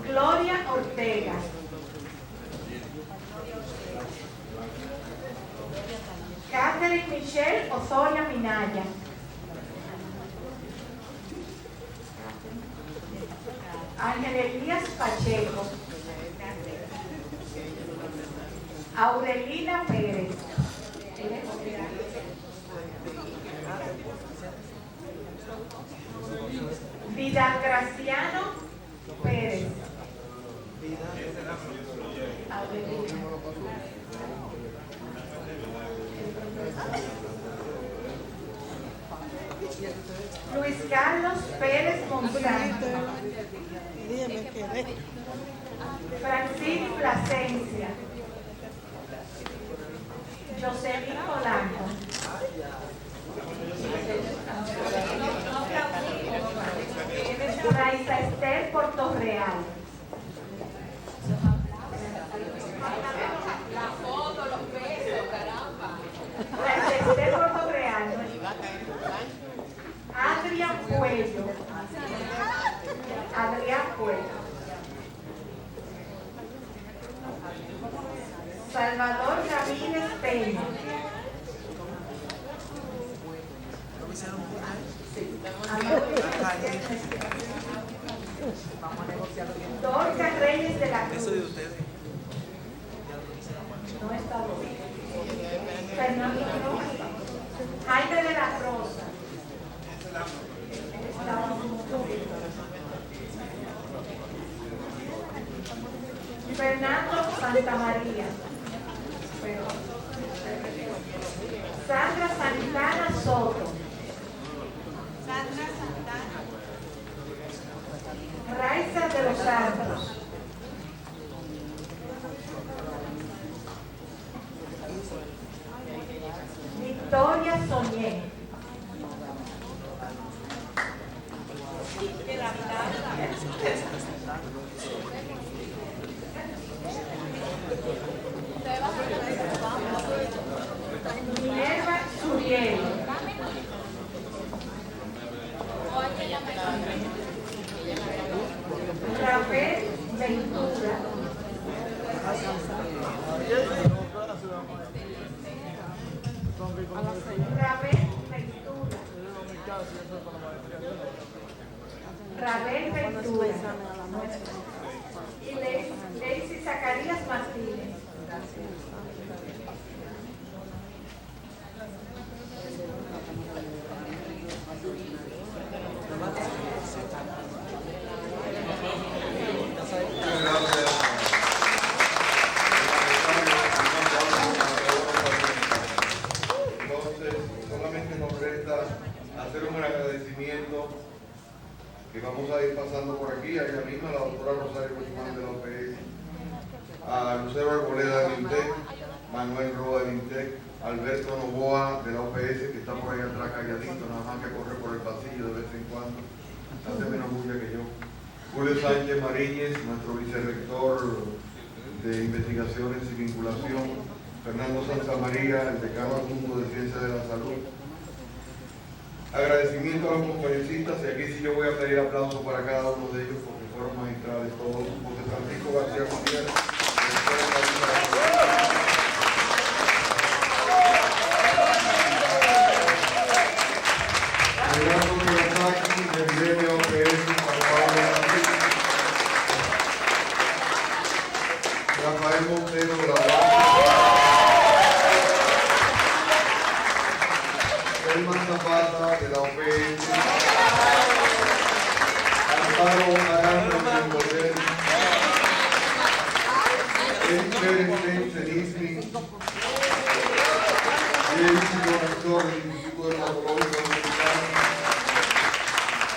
S7: Gloria Ortega, Catherine Michelle Osoria Minaya, Ángel Elías Pacheco, Aurelina Pérez, Vidal Graciano Pérez, Aurelina. Luis Carlos Pérez Monsanto, Francine Plasencia, Jocelyn Polanco, Raiza Esther Portorreal,
S8: La foto, los besos, caramba.
S7: Raiza Esther Portorreal, Adrián Puello, Salvador Ramírez Peña, Dorca Reyes de la Cruz, no está bien. Fernando Rosa, Jaime de la Rosa, Fernando Santamaría, Sandra Santana Soto, Raiza de los Santos, Victoria Soñé, Minerva Suriel, Rafael Ventura, Rabel Ventura y Lacey Zacarías Martínez.
S1: Entonces, solamente nos resta hacer un agradecimiento que vamos a ir pasando por aquí, a ella misma, a la doctora Rosario Guzmán de la OPS, a Lucero Arboleda del INTEC, Manuel Roa del INTEC, Alberto Novoa de la OPS, que está por ahí atrás calladito, nada más que corre por el pasillo de vez en cuando, hace menos bulla que yo. Julio Sánchez Mariñez, nuestro vicerrector de Investigaciones y Vinculación, Fernando Santamaría, el decano adjunto de Ciencias de la Salud. Agradecimiento a los conferencistas, y aquí sí yo voy a pedir aplausos para cada uno de ellos porque fueron magistrales todos. José Francisco García Gutiérrez, Rafael Montero de la Elman Zapata de la OPS, Amparo Arango del Poder, Eric Pérez Cenismi, James Director del Instituto Dermatológico Dominicano,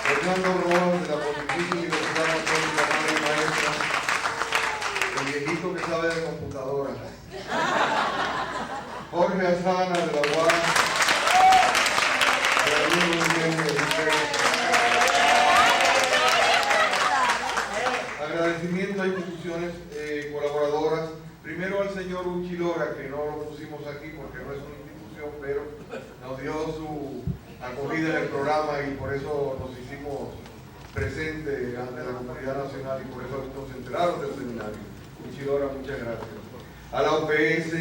S1: Fernando Rojas de la Pontificia Universidad Católica Madre Maestra, el viejito que sabe de computadora, Jorge Azana de la UAS, agradecimiento a instituciones colaboradoras, primero al señor Uchilora, que no lo pusimos aquí porque no es una institución, pero nos dio su acogida en el programa y por eso nos hicimos presentes ante la comunidad nacional y por eso nos enteraron del seminario. Uchilora, muchas gracias. A la OPS,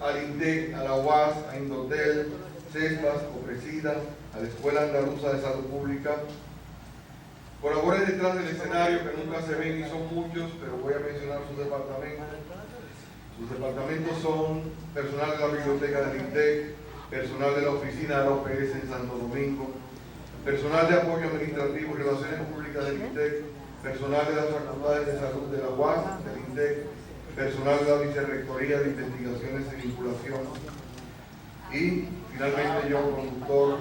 S1: al INTEC, a la UAS, a Indotel, CESPAS, OPRESIDA, a la Escuela Andaluza de Salud Pública, Colaboren detrás del escenario, que nunca se ven y son muchos, pero voy a mencionar sus departamentos. Sus departamentos son personal de la biblioteca del INTEC, personal de la oficina de la OPS en Santo Domingo, personal de apoyo administrativo y relaciones públicas del INTEC, personal de las facultades de salud de la UAS, del INTEC, personal de la Vicerrectoría de Investigaciones y Vinculación y finalmente yo, conductor